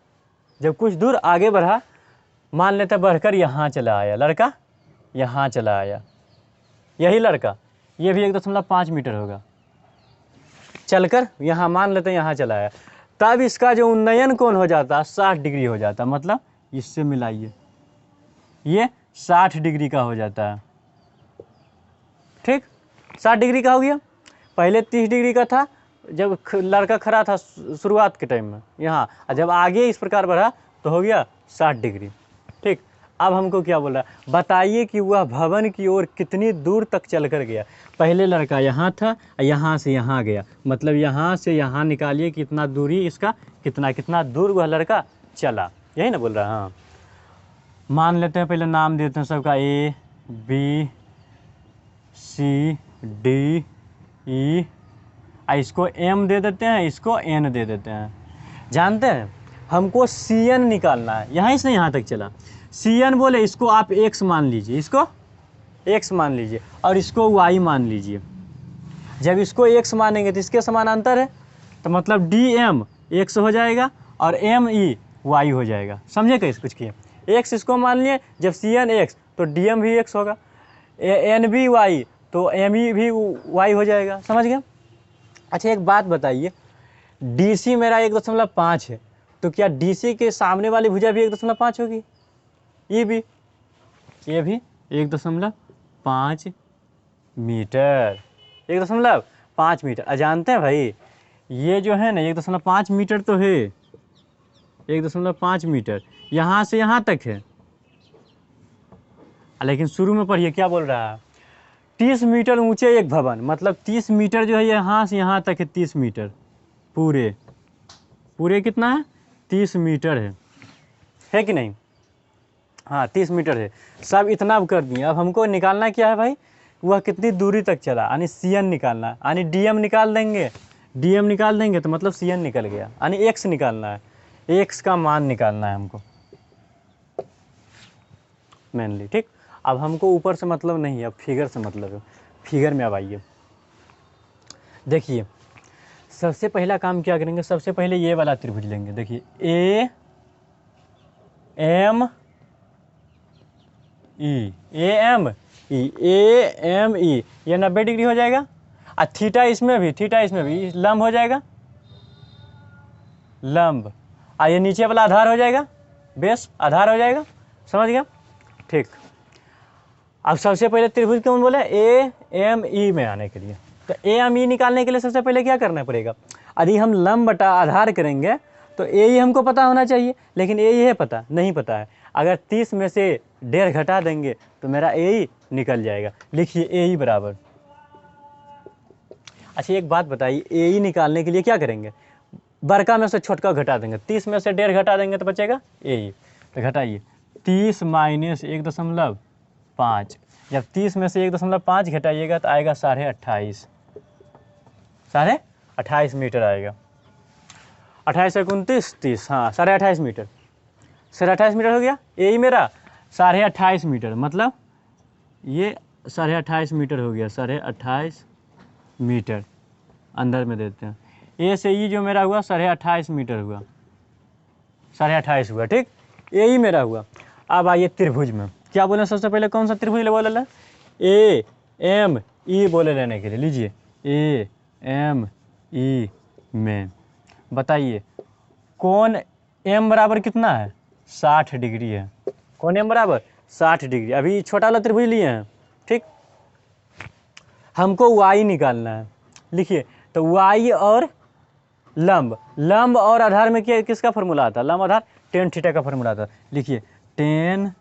जब कुछ दूर आगे बढ़ा, मान लेते बढ़कर यहाँ चला आया, लड़का यहाँ चला आया, यही लड़का, ये भी 1.5 मीटर होगा, चलकर यहाँ मान लेते यहाँ चला आया, तब इसका जो उन्नयन कोण हो जाता 60 डिग्री हो जाता। मतलब इससे मिलाइए, ये 60 डिग्री का हो जाता है। ठीक, 60 डिग्री का हो गया। पहले 30 डिग्री का था जब लड़का खड़ा था शुरुआत के टाइम में यहाँ, और जब आगे इस प्रकार बढ़ा तो हो गया 60 डिग्री। ठीक, अब हमको क्या बोल रहा है, बताइए कि वह भवन की ओर कितनी दूर तक चल कर गया। पहले लड़का यहाँ था, यहाँ से यहाँ गया, मतलब यहाँ से यहाँ निकालिए कितना दूरी इसका, कितना दूर वह लड़का चला, यही ना बोल रहा है। हाँ, मान लेते हैं, पहले नाम देते हैं सबका, A B C D E, इसको M दे देते हैं, इसको N दे देते हैं। जानते हैं हमको CN निकालना है, यहाँ से यहाँ तक चला, CN बोले इसको आप X मान लीजिए, इसको X मान लीजिए, और इसको Y मान लीजिए। जब इसको X मानेंगे तो इसके समानांतर है, तो मतलब DM X हो जाएगा और ME Y हो जाएगा। समझे कैसे कुछ किए? X इसको मान लिए, जब CN X तो DM भी X होगा, NB Y तो ME भी Y हो जाएगा। समझ गया? अच्छा एक बात बताइए, DC मेरा 1.5 है, तो क्या DC के सामने वाली भुजा भी 1.5 होगी? ये भी 1.5 मीटर, 1.5 मीटर। अजानते हैं भाई, ये जो है ना 1.5 मीटर तो है, 1.5 मीटर यहाँ से यहाँ तक है। लेकिन शुरू में पढ़िए क्या बोल रहा है, 30 मीटर ऊंचे एक भवन, मतलब 30 मीटर जो है यहाँ से यहाँ तक है, 30 मीटर पूरे कितना है? 30 मीटर है कि नहीं? हाँ 30 मीटर है। सब इतना कर दिए। अब हमको निकालना क्या है भाई, वह कितनी दूरी तक चला, यानी CN निकालना है, यानी DM निकाल देंगे तो मतलब CN निकल गया, यानी X निकालना है, X का मान निकालना है हमको मेनली। ठीक, अब हमको ऊपर से मतलब नहीं है, अब फिगर से मतलब है। फिगर में अब आइए, देखिए सबसे पहला काम क्या करेंगे, सबसे पहले ये वाला त्रिभुज लेंगे। देखिए AME, ये 90 डिग्री हो जाएगा, और थीटा इसमें भी लंब हो जाएगा, लंब, और ये नीचे वाला आधार हो जाएगा, बेस आधार हो जाएगा। समझ गया? ठीक, अब सबसे पहले त्रिभुज कौन बोले, AME में आने के लिए तो ए एम ई निकालने के लिए सबसे पहले क्या करना पड़ेगा, यदि हम लंब बटा आधार करेंगे तो ए ई हमको पता होना चाहिए, लेकिन ए ई है पता नहीं पता है। अगर 30 में से 1.5 घटा देंगे तो मेरा ए ई निकल जाएगा। लिखिए ए ई बराबर, अच्छा एक बात बताइए, ए ई निकालने के लिए क्या करेंगे, बड़का में से छोटका घटा देंगे, 30 में से 1.5 घटा देंगे तो बचेगा ए ई। तो घटाइए 30 माइनस 1.5, जब 30 में से 1.5 घटाइएगा तो आएगा 28.5, 28.5 मीटर आएगा। 28 से 29 30, हाँ 28.5 मीटर, 28.5 मीटर हो गया। ए ई मेरा 28.5 मीटर, मतलब ये 28.5 मीटर हो गया, 28.5 मीटर अंदर में देते हैं। ए से ई जो मेरा हुआ 28.5 मीटर हुआ, 28.5 हुआ, ठीक। ए ई मेरा हुआ। अब आइए त्रिभुज में, क्या बोले सबसे पहले कौन सा त्रिभुज बोले ला, ए एम ई बोले लेने के लिए। लीजिए ए एम ई में बताइए कौन एम बराबर कितना है, 60 डिग्री है। कौन एम बराबर 60 डिग्री। अभी छोटा वाला त्रिभुज लिए हैं, ठीक। हमको वाई निकालना है। लिखिए तो वाई और लंब और आधार में क्या किसका फॉर्मूला आता है, लंब आधार टेन थीटा का फॉर्मूला आता है। लिखिए टेन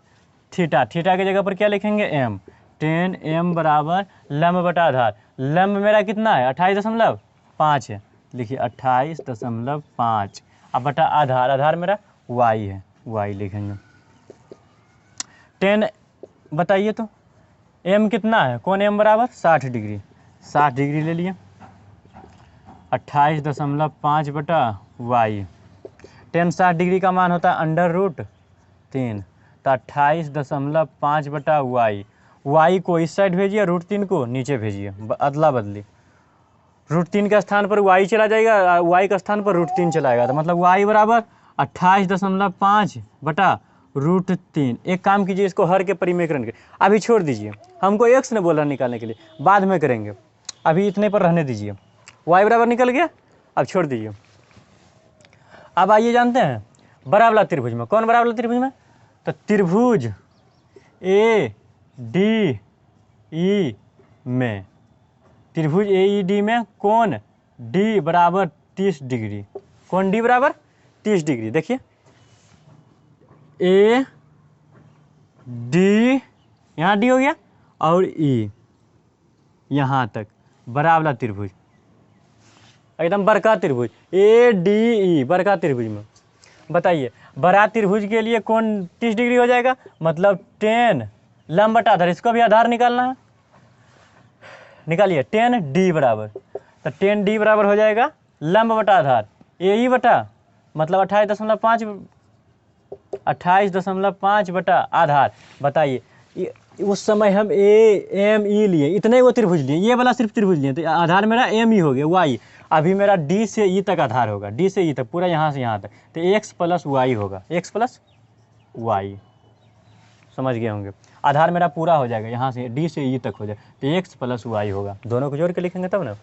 थीटा, थीटा की जगह पर क्या लिखेंगे एम, टेन एम बराबर लंब बटा आधार। लंब मेरा कितना है 28.5 है, लिखिए 28.5, अब बटा आधार, आधार मेरा वाई है, वाई लिखेंगे। टेन बताइए तो एम कितना है, कौन एम बराबर 60 डिग्री, 60 डिग्री ले लिए, 28.5 बटा वाई। टेन 60 डिग्री का मान होता है √3, तो 28.5 बटा वाई। वाई को इस साइड भेजिए, √3 को नीचे भेजिए, अदला बदली। √3 के स्थान पर वाई चला जाएगा, वाई के स्थान पर √3 चलाएगा, तो मतलब वाई बराबर 28.5 बटा √3। एक काम कीजिए, इसको हर के परिमेकरण के अभी छोड़ दीजिए, हमको एक्स ने बोला निकालने के लिए, बाद में करेंगे, अभी इतने पर रहने दीजिए। वाई बराबर निकल गया, अब छोड़ दीजिए। अब आइए जानते हैं बड़ा वाला त्रिभुज में, कौन बड़ा वाला त्रिभुज में, तो त्रिभुज ए डी ई में, त्रिभुज ए ई डी में कौन डी बराबर 30 डिग्री, कौन डी बराबर 30 डिग्री। देखिए ए डी, यहाँ डी हो गया, और ई यहाँ तक, बड़ा वाला त्रिभुज, एकदम बड़का त्रिभुज ए डी ई, बड़का त्रिभुज में बताइए बड़ा त्रिभुज के लिए कौन 30 डिग्री हो जाएगा, मतलब 10 लंब बटा आधार, इसको भी आधार निकालना है, निकालिए 10 डी बराबर, तो 10 डी बराबर हो जाएगा लंब बटा आधार ए ई बटा, मतलब 28.5 बटा आधार। बताइए उस समय हम ए एम ई लिए, इतने वो त्रिभुज लिए, ये वाला सिर्फ त्रिभुज लिए, तो आधार मेरा एम ई हो गया, वाई। अभी मेरा डी से ई तक आधार होगा, डी से ई तक पूरा यहाँ से यहाँ तक, तो एक्स प्लस वाई होगा, एक्स प्लस वाई, समझ गए होंगे। आधार मेरा पूरा हो जाएगा, यहाँ से डी से ई तक हो जाए, तो एक्स प्लस वाई होगा, दोनों को जोड़ के लिखेंगे तब ना।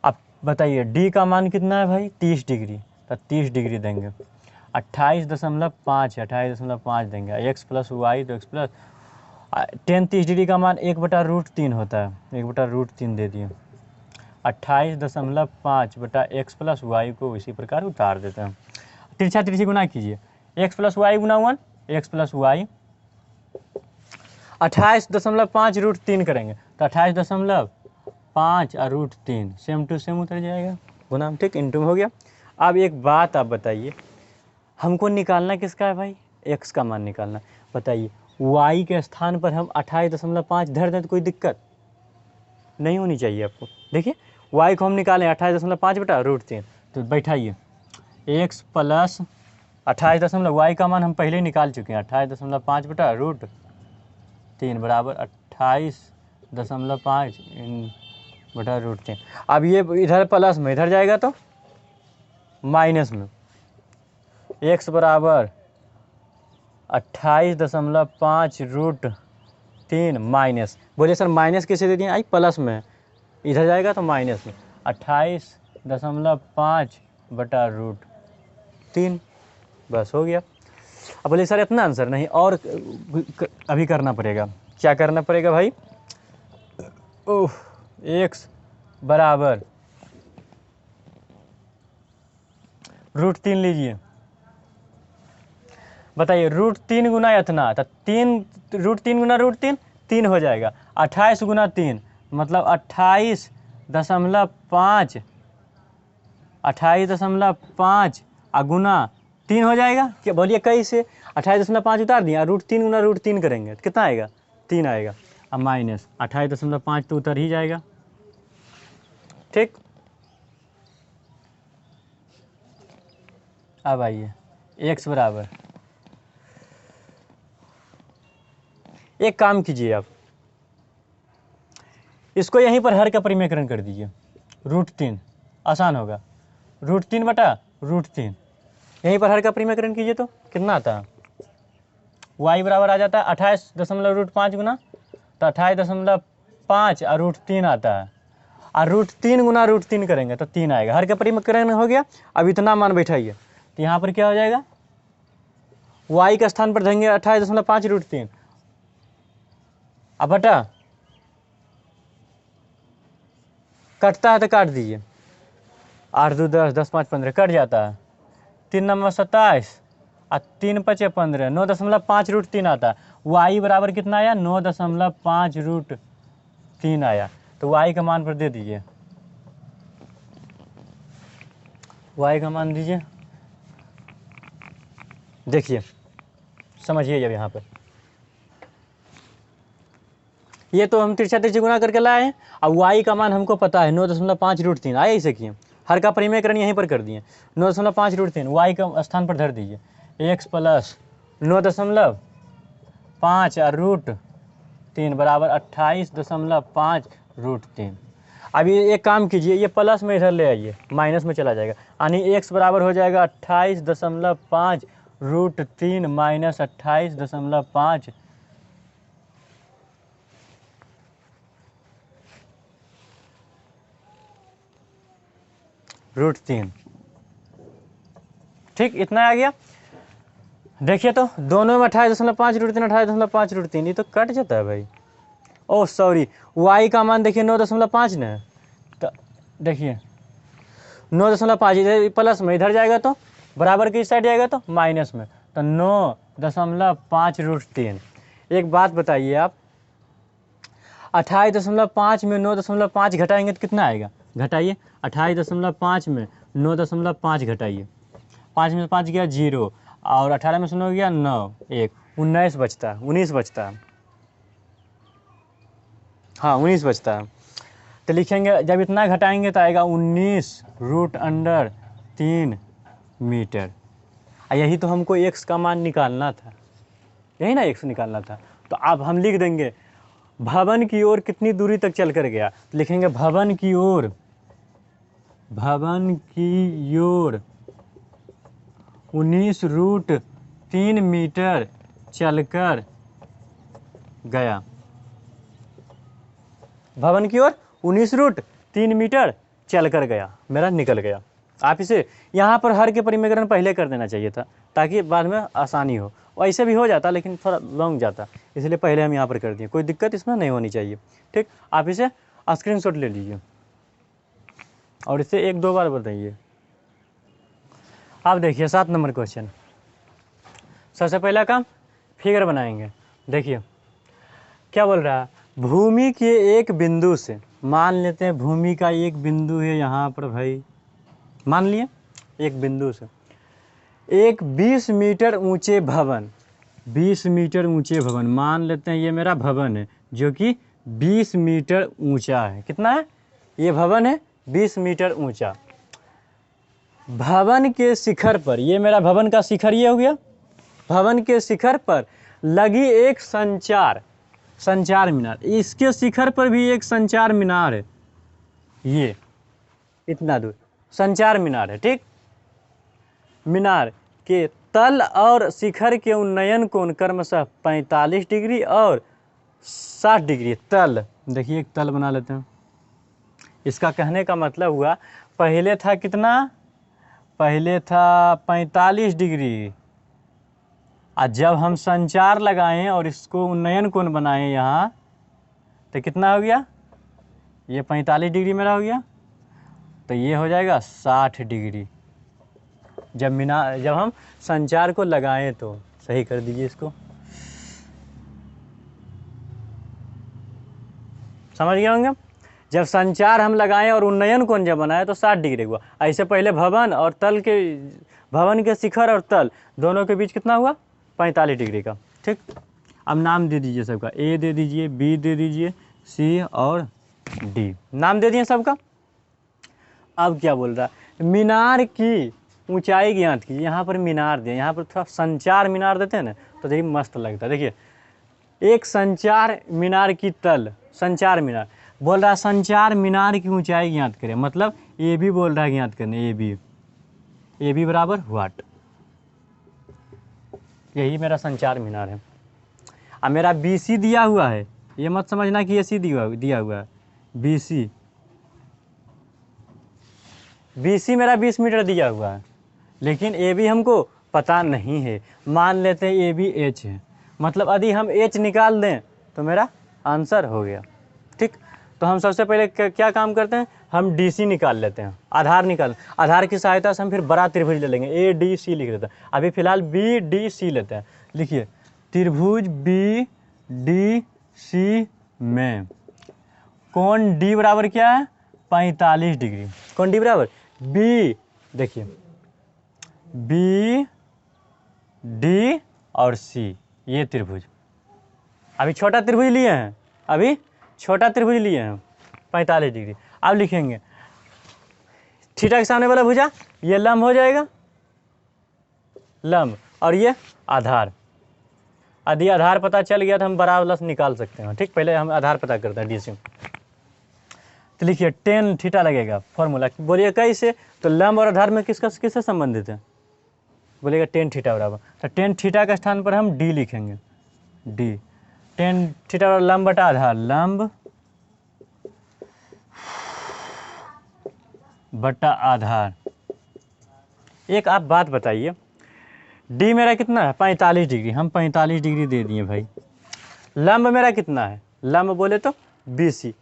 अब बताइए डी का मान कितना है भाई 30 डिग्री, तो 30 डिग्री देंगे, 28.5 देंगे, एक्स प्लस वाई, तो एक्स प्लस 10 30 डिग्री का मान 1/√3 होता है, 1/√3 दे दिए, 28.5 बटा एक्स प्लस वाई को इसी प्रकार उतार देते हैं। तिरछा तिरछी गुना कीजिए, एक्स प्लस वाई गुना 1, एक्स प्लस वाई, 28.5 √3 करेंगे तो 28.5 और √3 सेम टू सेम उतर जाएगा, गुना, ठीक, इंटू हो गया। अब एक बात आप बताइए, हमको निकालना किसका है भाई, एक्स का मान निकालना। बताइए वाई के स्थान पर हम 28.5 धर दें तो कोई दिक्कत नहीं होनी चाहिए आपको। देखिए वाई को हम निकालें 28.5 बटा √3, तो बैठाइए एक्स प्लस 28 वाई का मान हम पहले ही निकाल चुके हैं, 28.5 बटा √3 बराबर 28.5 बटा √3। अब ये इधर प्लस में, इधर जाएगा तो माइनस में, एक्स बराबर 28.5 √3 माइनस, बोलिए सर माइनस कैसे दे दिए, आई प्लस में, इधर जाएगा तो माइनस में, 28.5 बटा √3, बस हो गया। अब बोलिए सर इतना आंसर नहीं, और अभी करना पड़ेगा, क्या करना पड़ेगा भाई, ओह एक्स बराबर √3 लीजिए। बताइए √3 गुना इतना, तो 3 √3 गुना √3 3 हो जाएगा। 28 गुना 3 मतलब 28.5, 28.5 गुना 3 हो जाएगा। क्या बोलिए कैसे? 28.5 उतार दिया, √3 गुना √3 करेंगे तो कितना आएगा? 3 आएगा। अब माइनस 28.5 तो उतर ही जाएगा। ठीक, अब आइए x बराबर, एक काम कीजिए आप, इसको यहीं पर हर का परिमेयकरण कर दीजिए। √3 आसान होगा, √3 बटा √3 यहीं पर हर का परिमेयकरण कीजिए तो कितना आता है? y बराबर आ जाता है 28.5 गुना, तो 28.5 और √3 आता है, और √3 गुना √3 करेंगे तो 3 आएगा। हर का परिमेयकरण हो गया। अब इतना मान बैठाइए तो यहाँ पर क्या हो जाएगा? y के स्थान पर देंगे 28.5 √3, अब बटा कटता है तो काट दीजिए, 8 2 10, 10 5 15 कट जाता है, 3 नंबर 27 और 3 5 15, 9.5 √3 आता है। y बराबर कितना आया? 9.5 √3 आया। तो y का मान पर दे दीजिए, y का मान दीजिए। देखिए समझिए जब यहाँ पर ये तो हम तिरछा तिरछी गुना करके लाए हैं। अब y का मान हमको पता है 9.5 √3 आए, इसे किए हर का परिमेयकरण यहीं पर कर दिए। 9.5 √3 y का स्थान पर धर दीजिए, x प्लस 9.5 और √3 बराबर 28.5 √3। अब ये एक काम कीजिए, ये प्लस में इधर ले आइए, माइनस में चला जाएगा, यानी x बराबर हो जाएगा 28.5 √3 माइनस 28.5 √3। ठीक, इतना आ गया। देखिए तो दोनों में 28.5 √3 28.5 √3, ये तो कट जाता है भाई। ओह सॉरी, y का मान देखिए 9.5 ने, तो देखिए 9.5 इधर प्लस में इधर जाएगा तो बराबर की साइड जाएगा तो माइनस में, तो 9.5 √3। एक बात बताइए आप, 28.5 में 9.5 घटाएंगे तो कितना आएगा? घटाइए, 28.5 में 9.5 घटाइए, 5 में 5 गया 0, और 18 में 0 गया 9, 1 19 बचता है, 19 बचता है। हाँ 19 बचता है। तो लिखेंगे जब इतना घटाएंगे तो आएगा 19 √3 मीटर। यही तो हमको x का मान निकालना था, यही ना x निकालना था। तो अब हम लिख देंगे भवन की ओर कितनी दूरी तक चल कर गया, तो लिखेंगे भवन की ओर 19 √3 मीटर चलकर गया। भवन की ओर 19 √3 मीटर चलकर गया, मेरा निकल गया। आप इसे यहाँ पर हर के परिमेयकरण पहले कर देना चाहिए था ताकि बाद में आसानी हो। वैसे भी हो जाता लेकिन थोड़ा लॉन्ग जाता, इसलिए पहले हम यहाँ पर कर दिए। कोई दिक्कत इसमें नहीं होनी चाहिए। ठीक, आप इसे स्क्रीनशॉट ले लीजिए और इसे 1-2 बार बताइए। आप देखिए 7 नंबर क्वेश्चन। सबसे पहला काम फिगर बनाएंगे। देखिए क्या बोल रहा है, भूमि के एक बिंदु से, मान लेते हैं भूमि का एक बिंदु है यहाँ पर भाई, मान लिए एक बिंदु से एक 20 मीटर ऊंचे भवन, 20 मीटर ऊंचे भवन मान लेते हैं, ये मेरा भवन है जो कि 20 मीटर ऊंचा है। कितना है? ये भवन है 20 मीटर ऊंचा। भवन के शिखर पर, ये मेरा भवन का शिखर ये हो गया, भवन के शिखर पर लगी एक संचार मीनार, इसके शिखर पर भी एक संचार मीनार है, ये इतना दूर संचार मीनार है। ठीक, मीनार के तल और शिखर के उन्नयन कोण क्रमशः 45 डिग्री और 60 डिग्री। तल, देखिए एक तल बना लेते हैं। इसका कहने का मतलब हुआ पहले था कितना, पहले था 45 डिग्री, और जब हम संचार लगाएं और इसको उन्नयन कोण बनाएं यहाँ तो कितना हो गया, ये 45 डिग्री मेरा हो गया, तो ये हो जाएगा 60 डिग्री। जब हम संचार को लगाएं तो सही कर दीजिए इसको, समझ गए होंगे। जब संचार हम लगाएं और उन्नयन कोण जब बनाए तो 60 डिग्री हुआ। ऐसे पहले भवन के शिखर और तल दोनों के बीच कितना हुआ, 45 डिग्री का। ठीक, अब नाम दे दीजिए सबका, ए दे दीजिए, बी दे दीजिए, सी और डी, नाम दे दिए सबका। अब क्या बोल रहा है, मीनार की ऊंचाई ज्ञात कीजिए। यहाँ पर मीनार दिया, यहाँ पर थोड़ा संचार मीनार देते हैं ना तो देखिए मस्त लगता है। देखिए एक संचार मीनार की तल, संचार मीनार बोल रहा है संचार मीनार की ऊंचाई ज्ञात करें, मतलब ए बी बोल रहा है ज्ञात करने, ए बी बराबर व्हाट, यही मेरा संचार मीनार है। अब मेरा बी सी दिया हुआ है, ये मत समझना कि ए सी दिया हुआ है, बी सी मेरा 20 मीटर दिया हुआ है, लेकिन ए बी हमको पता नहीं है। मान लेते हैं ए बी एच है, मतलब यदि हम एच निकाल दें तो मेरा आंसर हो गया। ठीक, तो हम सबसे पहले क्या काम करते हैं, हम डी सी निकाल लेते हैं, आधार की सहायता से हम फिर बड़ा त्रिभुज ले लेंगे, ए डी सी लिख देते हैं। अभी फिलहाल बी डी सी लेते हैं। लिखिए त्रिभुज बी डी सी में कोण डी बराबर क्या है, 45 डिग्री। कोण डी बराबर बी, देखिए बी डी और सी, ये त्रिभुज। अभी छोटा त्रिभुज लिए हैं, 45 डिग्री। अब लिखेंगे थीटा के सामने वाला भुजा, ये लंब हो जाएगा, लंब, और ये आधार। यदि आधार पता चल गया तो हम बड़ा वाला निकाल सकते हैं। ठीक, पहले हम आधार पता करते हैं डी सी। तो लिखिए टेन थीटा लगेगा, फॉर्मूला बोलिए कैसे, तो लंब और आधार में किससे संबंधित है, बोलेगा टेन थीटा बराबर, तो टेन थीटा के स्थान पर हम डी लिखेंगे, डी टेन थीटा और लंब बटा आधार, लंब बटा आधार। एक आप बात बताइए, डी मेरा कितना है 45 डिग्री, हम 45 डिग्री दे दिए भाई। लंब मेरा कितना है, लंब बोले तो B C,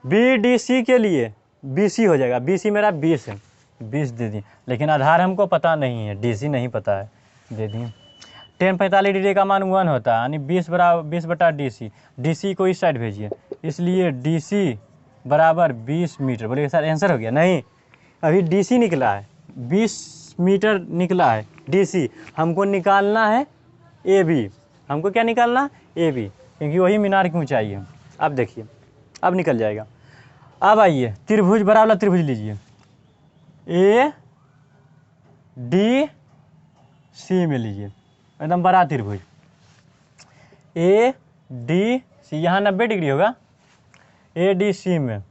B D C के लिए बी सी हो जाएगा, बी सी मेरा 20 है, 20 दे दिए। लेकिन आधार हमको पता नहीं है, डी सी नहीं पता है, दे दिए। टेन 45 डिग्री का मान 1 होता है, यानी 20 बटा डी सी को इस साइड भेजिए, इसलिए डी सी बराबर 20 मीटर। बोलिए सर आंसर हो गया, नहीं, अभी डी सी निकला है, 20 मीटर निकला है डी सी। हमको निकालना है ए बी, हमको क्या निकालना है, ए बी, क्योंकि वही मीनार की ऊंचाई है। अब देखिए, अब निकल जाएगा। अब आइए त्रिभुज, बड़ा वाला त्रिभुज लीजिए, ए डी सी में लीजिए, एकदम बड़ा त्रिभुज, ए डी सी, यहाँ 90 डिग्री होगा, ए डी सी में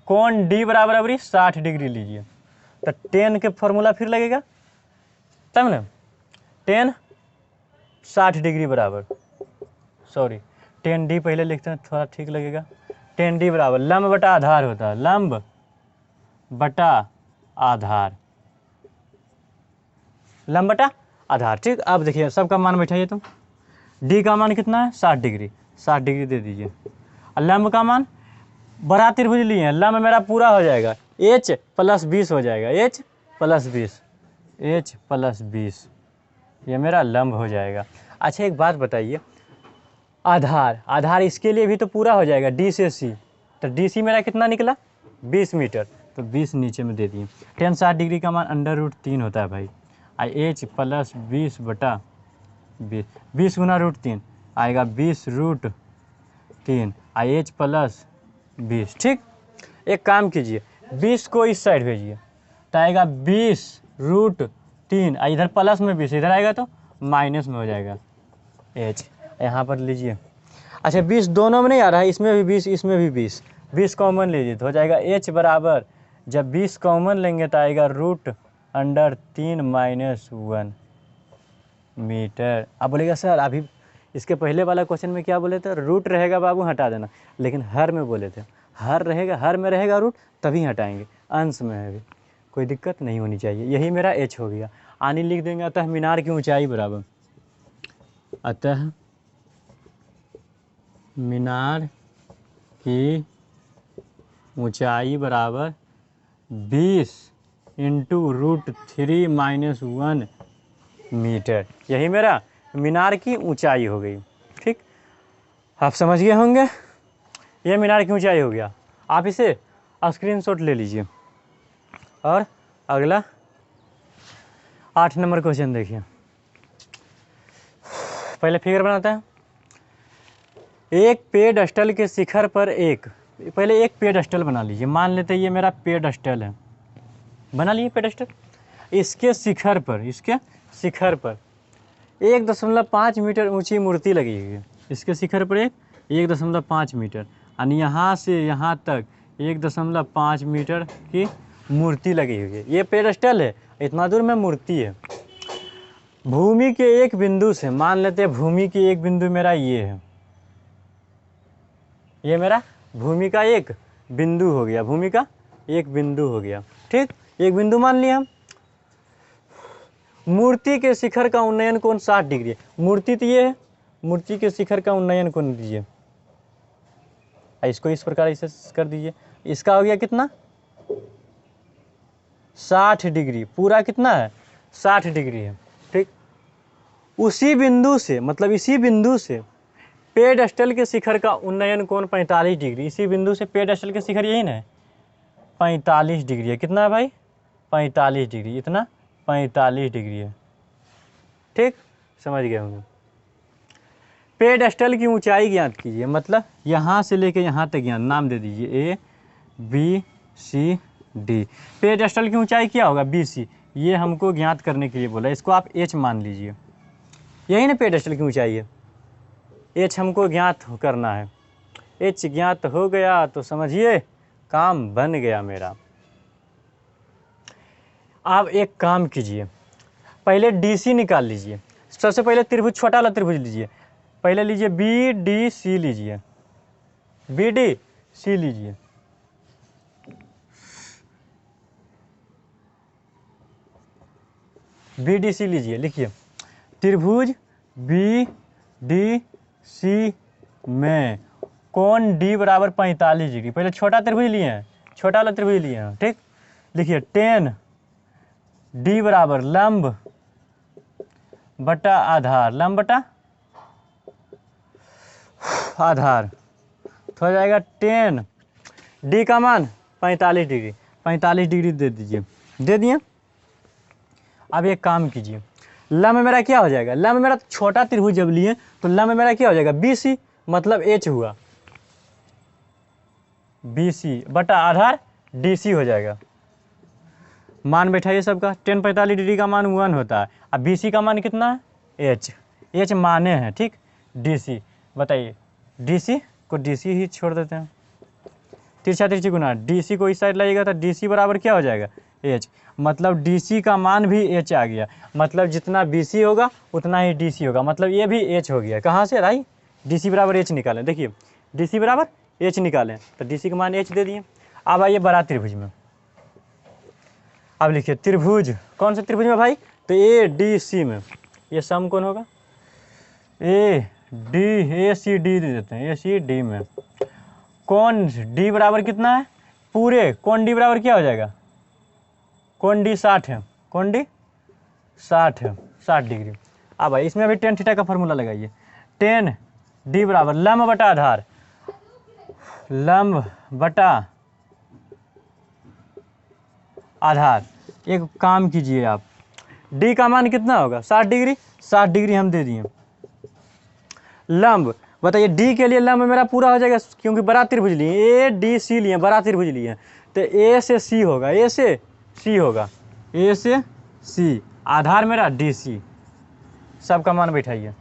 कोण डी बराबर 60 डिग्री लीजिए। तो टेन के फॉर्मूला फिर लगेगा, तब ना टेन 60 डिग्री बराबर, सॉरी टेन डी पहले लिखते हैं थोड़ा ठीक लगेगा। टेन डी बराबर लंब बटा आधार होता है, लंब बटा आधार, लंब बटा आधार। ठीक, अब देखिए सबका मान बैठाइए, तो डी का मान कितना है 60 डिग्री, 60 डिग्री दे दीजिए। और लंब का मान, बड़ा त्रिभुज लिए हैं, लंब मेरा पूरा हो जाएगा h + 20 हो जाएगा, h + 20, ये मेरा लंब हो जाएगा। अच्छा एक बात बताइए, आधार इसके लिए भी तो पूरा हो जाएगा, डी से सी, तो डी सी मेरा कितना निकला 20 मीटर, तो 20 नीचे में दे दिए। टेन 60 डिग्री का मान √3 होता है भाई, h + 20 बटा 20, 20 गुना √3 आएगा 20√3, h + 20। ठीक, एक काम कीजिए 20 को इस साइड भेजिए, तो आएगा 20√3, इधर प्लस में 20, इधर आएगा तो माइनस में हो जाएगा h, यहाँ पर लीजिए। अच्छा 20 दोनों में नहीं आ रहा है, इसमें भी 20, इसमें भी 20, 20 कॉमन लीजिए तो हो जाएगा h बराबर, जब 20 कॉमन लेंगे तो आएगा √3 - 1 मीटर। अब बोलेगा सर अभी इसके पहले वाला क्वेश्चन में क्या बोले थे, रूट रहेगा बाबू हटा देना, लेकिन हर में बोले थे, हर में रहेगा रूट तभी हटाएंगे, अंश में है भी, कोई दिक्कत नहीं होनी चाहिए। यही मेरा h हो गया। आनी लिख देंगे, अतः मीनार की ऊंचाई बराबर, अतः मीनार की ऊंचाई बराबर 20 इंटू √3 - 1 मीटर। यही मेरा मीनार की ऊंचाई हो गई। ठीक, आप समझ गए होंगे, ये मीनार की ऊंचाई हो गया। आप इसे स्क्रीनशॉट ले लीजिए। और अगला 8 नंबर क्वेश्चन देखिए। पहले फिगर बनाते हैं। एक पेडस्टल के शिखर पर पहले एक पेडस्टल बना लीजिए। मान लेते हैं ये मेरा पेडस्टल है, बना लिए पेडस्टल। इसके शिखर पर 1.5 मीटर ऊंची मूर्ति लगी हुई है। इसके शिखर पर 1.5 मीटर, यानी यहाँ से यहाँ तक 1.5 मीटर की मूर्ति लगी हुई है। ये पेडस्टल है, इतना दूर में मूर्ति है। भूमि के एक बिंदु से, मान लेते हैं भूमि की एक बिंदु मेरा ये है, ये मेरा भूमि का एक बिंदु हो गया, भूमि का एक बिंदु हो गया। ठीक, एक बिंदु मान लिया हम। मूर्ति के शिखर का उन्नयन कोण 60 डिग्री है। मूर्ति तो ये है, मूर्ति के शिखर का उन्नयन कोण दीजिए, इसको इस प्रकार इसे कर दीजिए। इसका हो गया कितना, 60 डिग्री। पूरा कितना है, 60 डिग्री है। ठीक, उसी बिंदु से, मतलब इसी बिंदु से पेडस्टल के शिखर का उन्नयन कोण 45 डिग्री। इसी बिंदु से पेडस्टल के शिखर यही ना 45 डिग्री है। कितना है भाई, 45 डिग्री। इतना 45 डिग्री है। ठीक, समझ गए होंगे। पेडस्टल की ऊंचाई ज्ञात कीजिए, मतलब यहाँ से लेके यहाँ तक ज्ञात, नाम दे दीजिए ABCD। पेडस्टल की ऊंचाई क्या होगा, BC। ये हमको ज्ञात करने के लिए बोला, इसको आप H मान लीजिए। यही ना पेडस्टल की ऊंचाई है, H हमको ज्ञात करना है। H ज्ञात हो गया तो समझिए काम बन गया मेरा। आप एक काम कीजिए, पहले DC निकाल लीजिए। सबसे पहले त्रिभुज, छोटा वाला त्रिभुज लीजिए। पहले लीजिए BDC लीजिए, BDC लीजिए। BDC लीजिए, लिखिए त्रिभुज BDC में कोण D बराबर 45 डिग्री। पहले छोटा त्रिभुज लिए हैं, छोटा वाला त्रिभुज लिए हैं। ठीक, लिखिए tan D बराबर लंब बटा आधार, लंब बटा आधार, तो हो जाएगा tan D का मान 45 डिग्री। 45 डिग्री दे दीजिए, दे दिए। अब एक काम कीजिए, लंब मेरा क्या हो जाएगा, लंब मेरा छोटा त्रिभुज जब लिए तो लंब मेरा क्या हो जाएगा, BC, मतलब H हुआ, BC बटा आधार DC हो जाएगा। मान बैठाइए सबका। tan 45 डिग्री का मान 1 होता है। अब BC का मान कितना है, H माने हैं। ठीक, DC बताइए, DC को DC ही छोड़ देते हैं। तिरछा तिरछी गुना, DC को इस साइड लाइएगा तो DC बराबर क्या हो जाएगा, H, मतलब DC का मान भी H आ गया। मतलब जितना BC होगा उतना ही DC होगा, मतलब ये भी H हो गया। कहाँ से भाई, DC बराबर H निकालें। देखिए DC बराबर H निकालें तो DC का मान H दे दिए। अब आइए बड़ा त्रिभुज में। अब लिखिए त्रिभुज, कौन से त्रिभुज में भाई, तो ADC में। ये सम कौन होगा, ACD दे देते हैं, ACD में कोण D बराबर कितना है, पूरे कोण D बराबर क्या हो जाएगा, कोण D 60 है, कोण D 60 है, 60 डिग्री। अब भाई इसमें भी tan थीटा का फॉर्मूला लगाइए। tan D बराबर लंब बटा आधार, लंब बटा आधार। एक काम कीजिए आप, D का मान कितना होगा, 60 डिग्री, 60 डिग्री हम दे दिए। लंब बताइए, D के लिए लंब मेरा पूरा हो जाएगा, क्योंकि बड़ा त्रिभुज लिए, ADC लिए, बड़ा त्रिभुज लिए, तो A से C होगा, A से C होगा, A से C, आधार मेरा DC। सबका मान बैठाइए।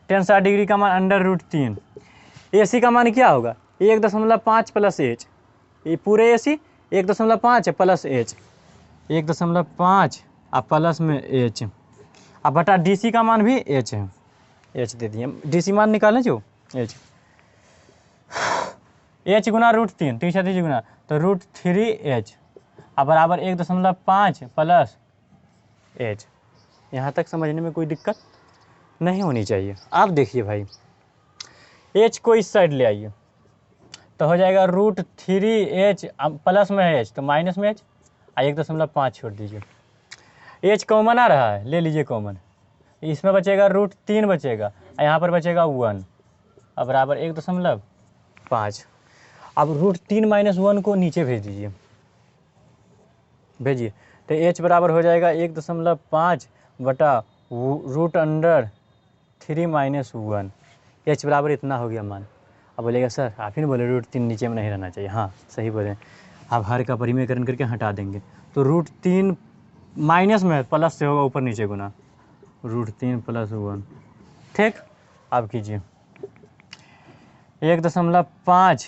tan 60 डिग्री का मान √3, AC का मान क्या होगा, 1.5 प्लस H, ये पूरे AC 1.5 प्लस H, 1.5 और प्लस में H, अब बटा DC का मान भी H है, H दे दिए। DC मान निकालें जो H गुना √3, तीसरा तीसरी गुना तो √3H अब बराबर 1.5 प्लस H। यहाँ तक समझने में कोई दिक्कत नहीं होनी चाहिए। आप देखिए भाई, H को इस साइड ले आइए, तो हो जाएगा √3h प्लस में है h तो माइनस में h, 1.5 छोड़ दीजिए। h कॉमन आ रहा है, ले लीजिए कॉमन, इसमें बचेगा √3 बचेगा, यहाँ पर बचेगा 1 अब बराबर 1.5। अब √3 - 1 को नीचे भेज दीजिए, भेजिए, तो h बराबर हो जाएगा 1.5 बटा √3 - 1, h बराबर इतना हो गया मान। अब बोलेगा सर आप ही नहीं बोले √3 नीचे में नहीं रहना चाहिए, हाँ सही बोले, आप हर का परिमेयकरण करके हटा देंगे तो √3 माइनस में प्लस से होगा ऊपर नीचे गुना, √3 + 1, ठीक। अब कीजिए 1.5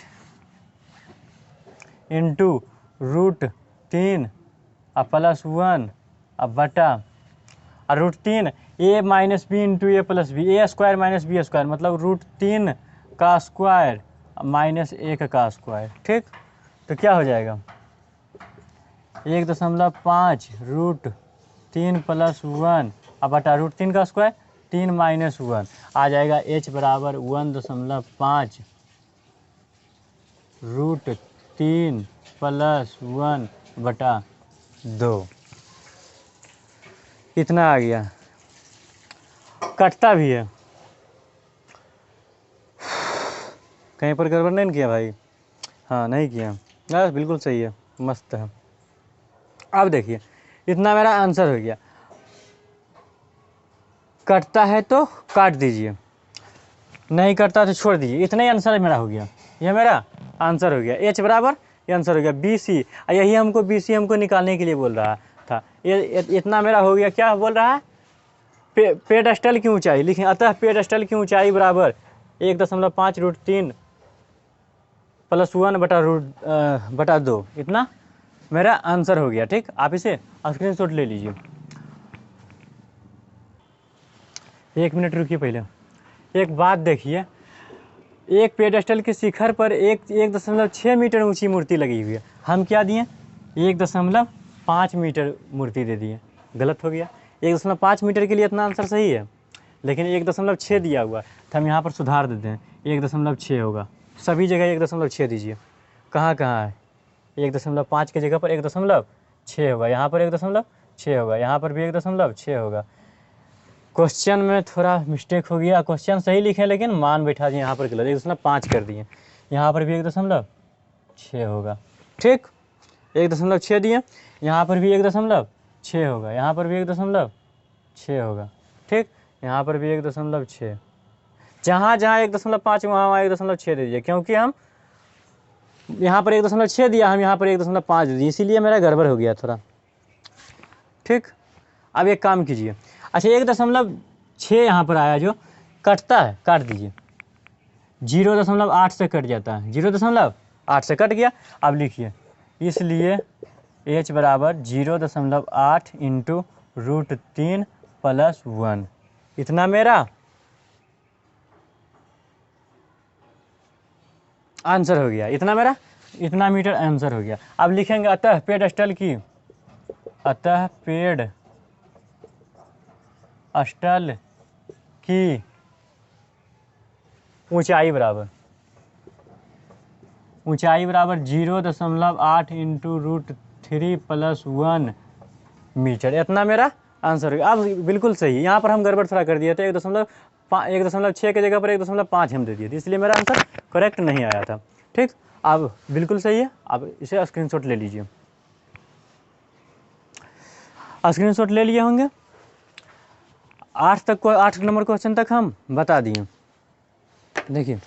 इंटू √3 + 1 अब बटा √3 a - b into a + b, a² - b² मतलब √3 का स्क्वायर माइनस 1 का स्क्वायर, ठीक। तो क्या हो जाएगा 1.5 √3 + 1 अब बटा √3 का स्क्वायर 3 - 1 आ जाएगा, h बराबर 1.5 √3 + 1 बटा 2, इतना आ गया। कटता भी है, कहीं पर गड़बड़ नहीं किया भाई, हाँ नहीं किया, बस बिल्कुल सही है, मस्त है। अब देखिए इतना मेरा आंसर हो गया, कटता है तो काट दीजिए, नहीं कटता तो छोड़ दीजिए, इतना ही आंसर मेरा हो गया, यह मेरा आंसर हो गया। h बराबर ये आंसर हो गया BC, यही हमको BC हमको निकालने के लिए बोल रहा था। ये इतना मेरा हो गया, क्या बोल रहा है, पेडस्टल की ऊंचाई लिखें, अतः पेडस्टल की ऊंचाई बराबर 1.5 √3 + 1 बटा 2, इतना मेरा आंसर हो गया, ठीक। आप इसे स्क्रीनशॉट ले लीजिए। 1 मिनट रुकिए, पहले एक बात देखिए, एक पेडस्टल के शिखर पर 1.6 मीटर ऊंची मूर्ति लगी हुई है, हम क्या दिए 1.5 मीटर मूर्ति दे दिए, गलत हो गया। 1.5 मीटर के लिए इतना आंसर सही है, लेकिन 1.6 दिया हुआ तो हम यहाँ पर सुधार देते हैं, 1.6 होगा, सभी जगह 1.6 दीजिए। कहाँ कहाँ है 1.5 की जगह पर 1.6 होगा, यहाँ पर 1.6 होगा, यहाँ पर भी 1.6 होगा। क्वेश्चन में थोड़ा मिस्टेक हो गया, क्वेश्चन सही लिखे लेकिन मान बैठा दिए, यहाँ पर गलत 1.5 कर दिए, यहाँ पर भी 1.6 होगा, ठीक। 1.6 दिए, यहाँ पर भी 1.6 होगा, यहाँ पर भी 1.6 होगा, ठीक। यहाँ पर भी 1.6, जहाँ जहाँ 1.5 वहाँ 1.6 दे दीजिए, क्योंकि हम यहाँ पर 1.6 दिया, हम यहाँ पर 1.5 दे दिए, इसीलिए मेरा गड़बड़ हो गया थोड़ा, ठीक। अब एक काम कीजिए, अच्छा 1.6 यहाँ पर आया जो कटता है, काट दीजिए, 0.8 से कट जाता है, 0.8 से कट गया। अब लिखिए, इसलिए h बराबर 0.8 इंटू √3 + 1, इतना मेरा आंसर हो गया, इतना मेरा इतना मीटर आंसर हो गया। अब लिखेंगे अतः पेडस्टल की ऊंचाई बराबर 0.8 इंटू √3 + 1 मीटर, इतना मेरा आंसर हो गया। अब बिल्कुल सही, यहाँ पर हम गड़बड़ थोड़ा कर दिए थे, 1.6 की जगह पर 1.5 हम दे दिए थे, इसलिए मेरा आंसर करेक्ट नहीं आया था, ठीक। अब बिल्कुल सही है, अब इसे स्क्रीनशॉट ले लीजिए, स्क्रीनशॉट ले लिए होंगे। 8 नंबर क्वेश्चन तक हम बता दिए, देखिए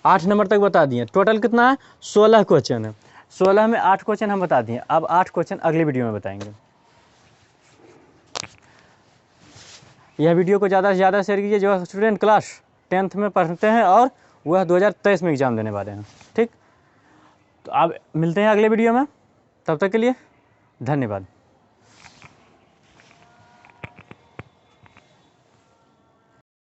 8 नंबर तक बता दिए, टोटल कितना है 16 क्वेश्चन है, 16 में 8 क्वेश्चन हम बता दिए, अब 8 क्वेश्चन अगले वीडियो में बताएंगे। यह वीडियो को ज़्यादा से ज़्यादा शेयर कीजिए, जो स्टूडेंट क्लास 10th में पढ़ते हैं और वह 2023 में एग्ज़ाम देने वाले हैं, ठीक। तो अब मिलते हैं अगले वीडियो में, तब तक के लिए धन्यवाद।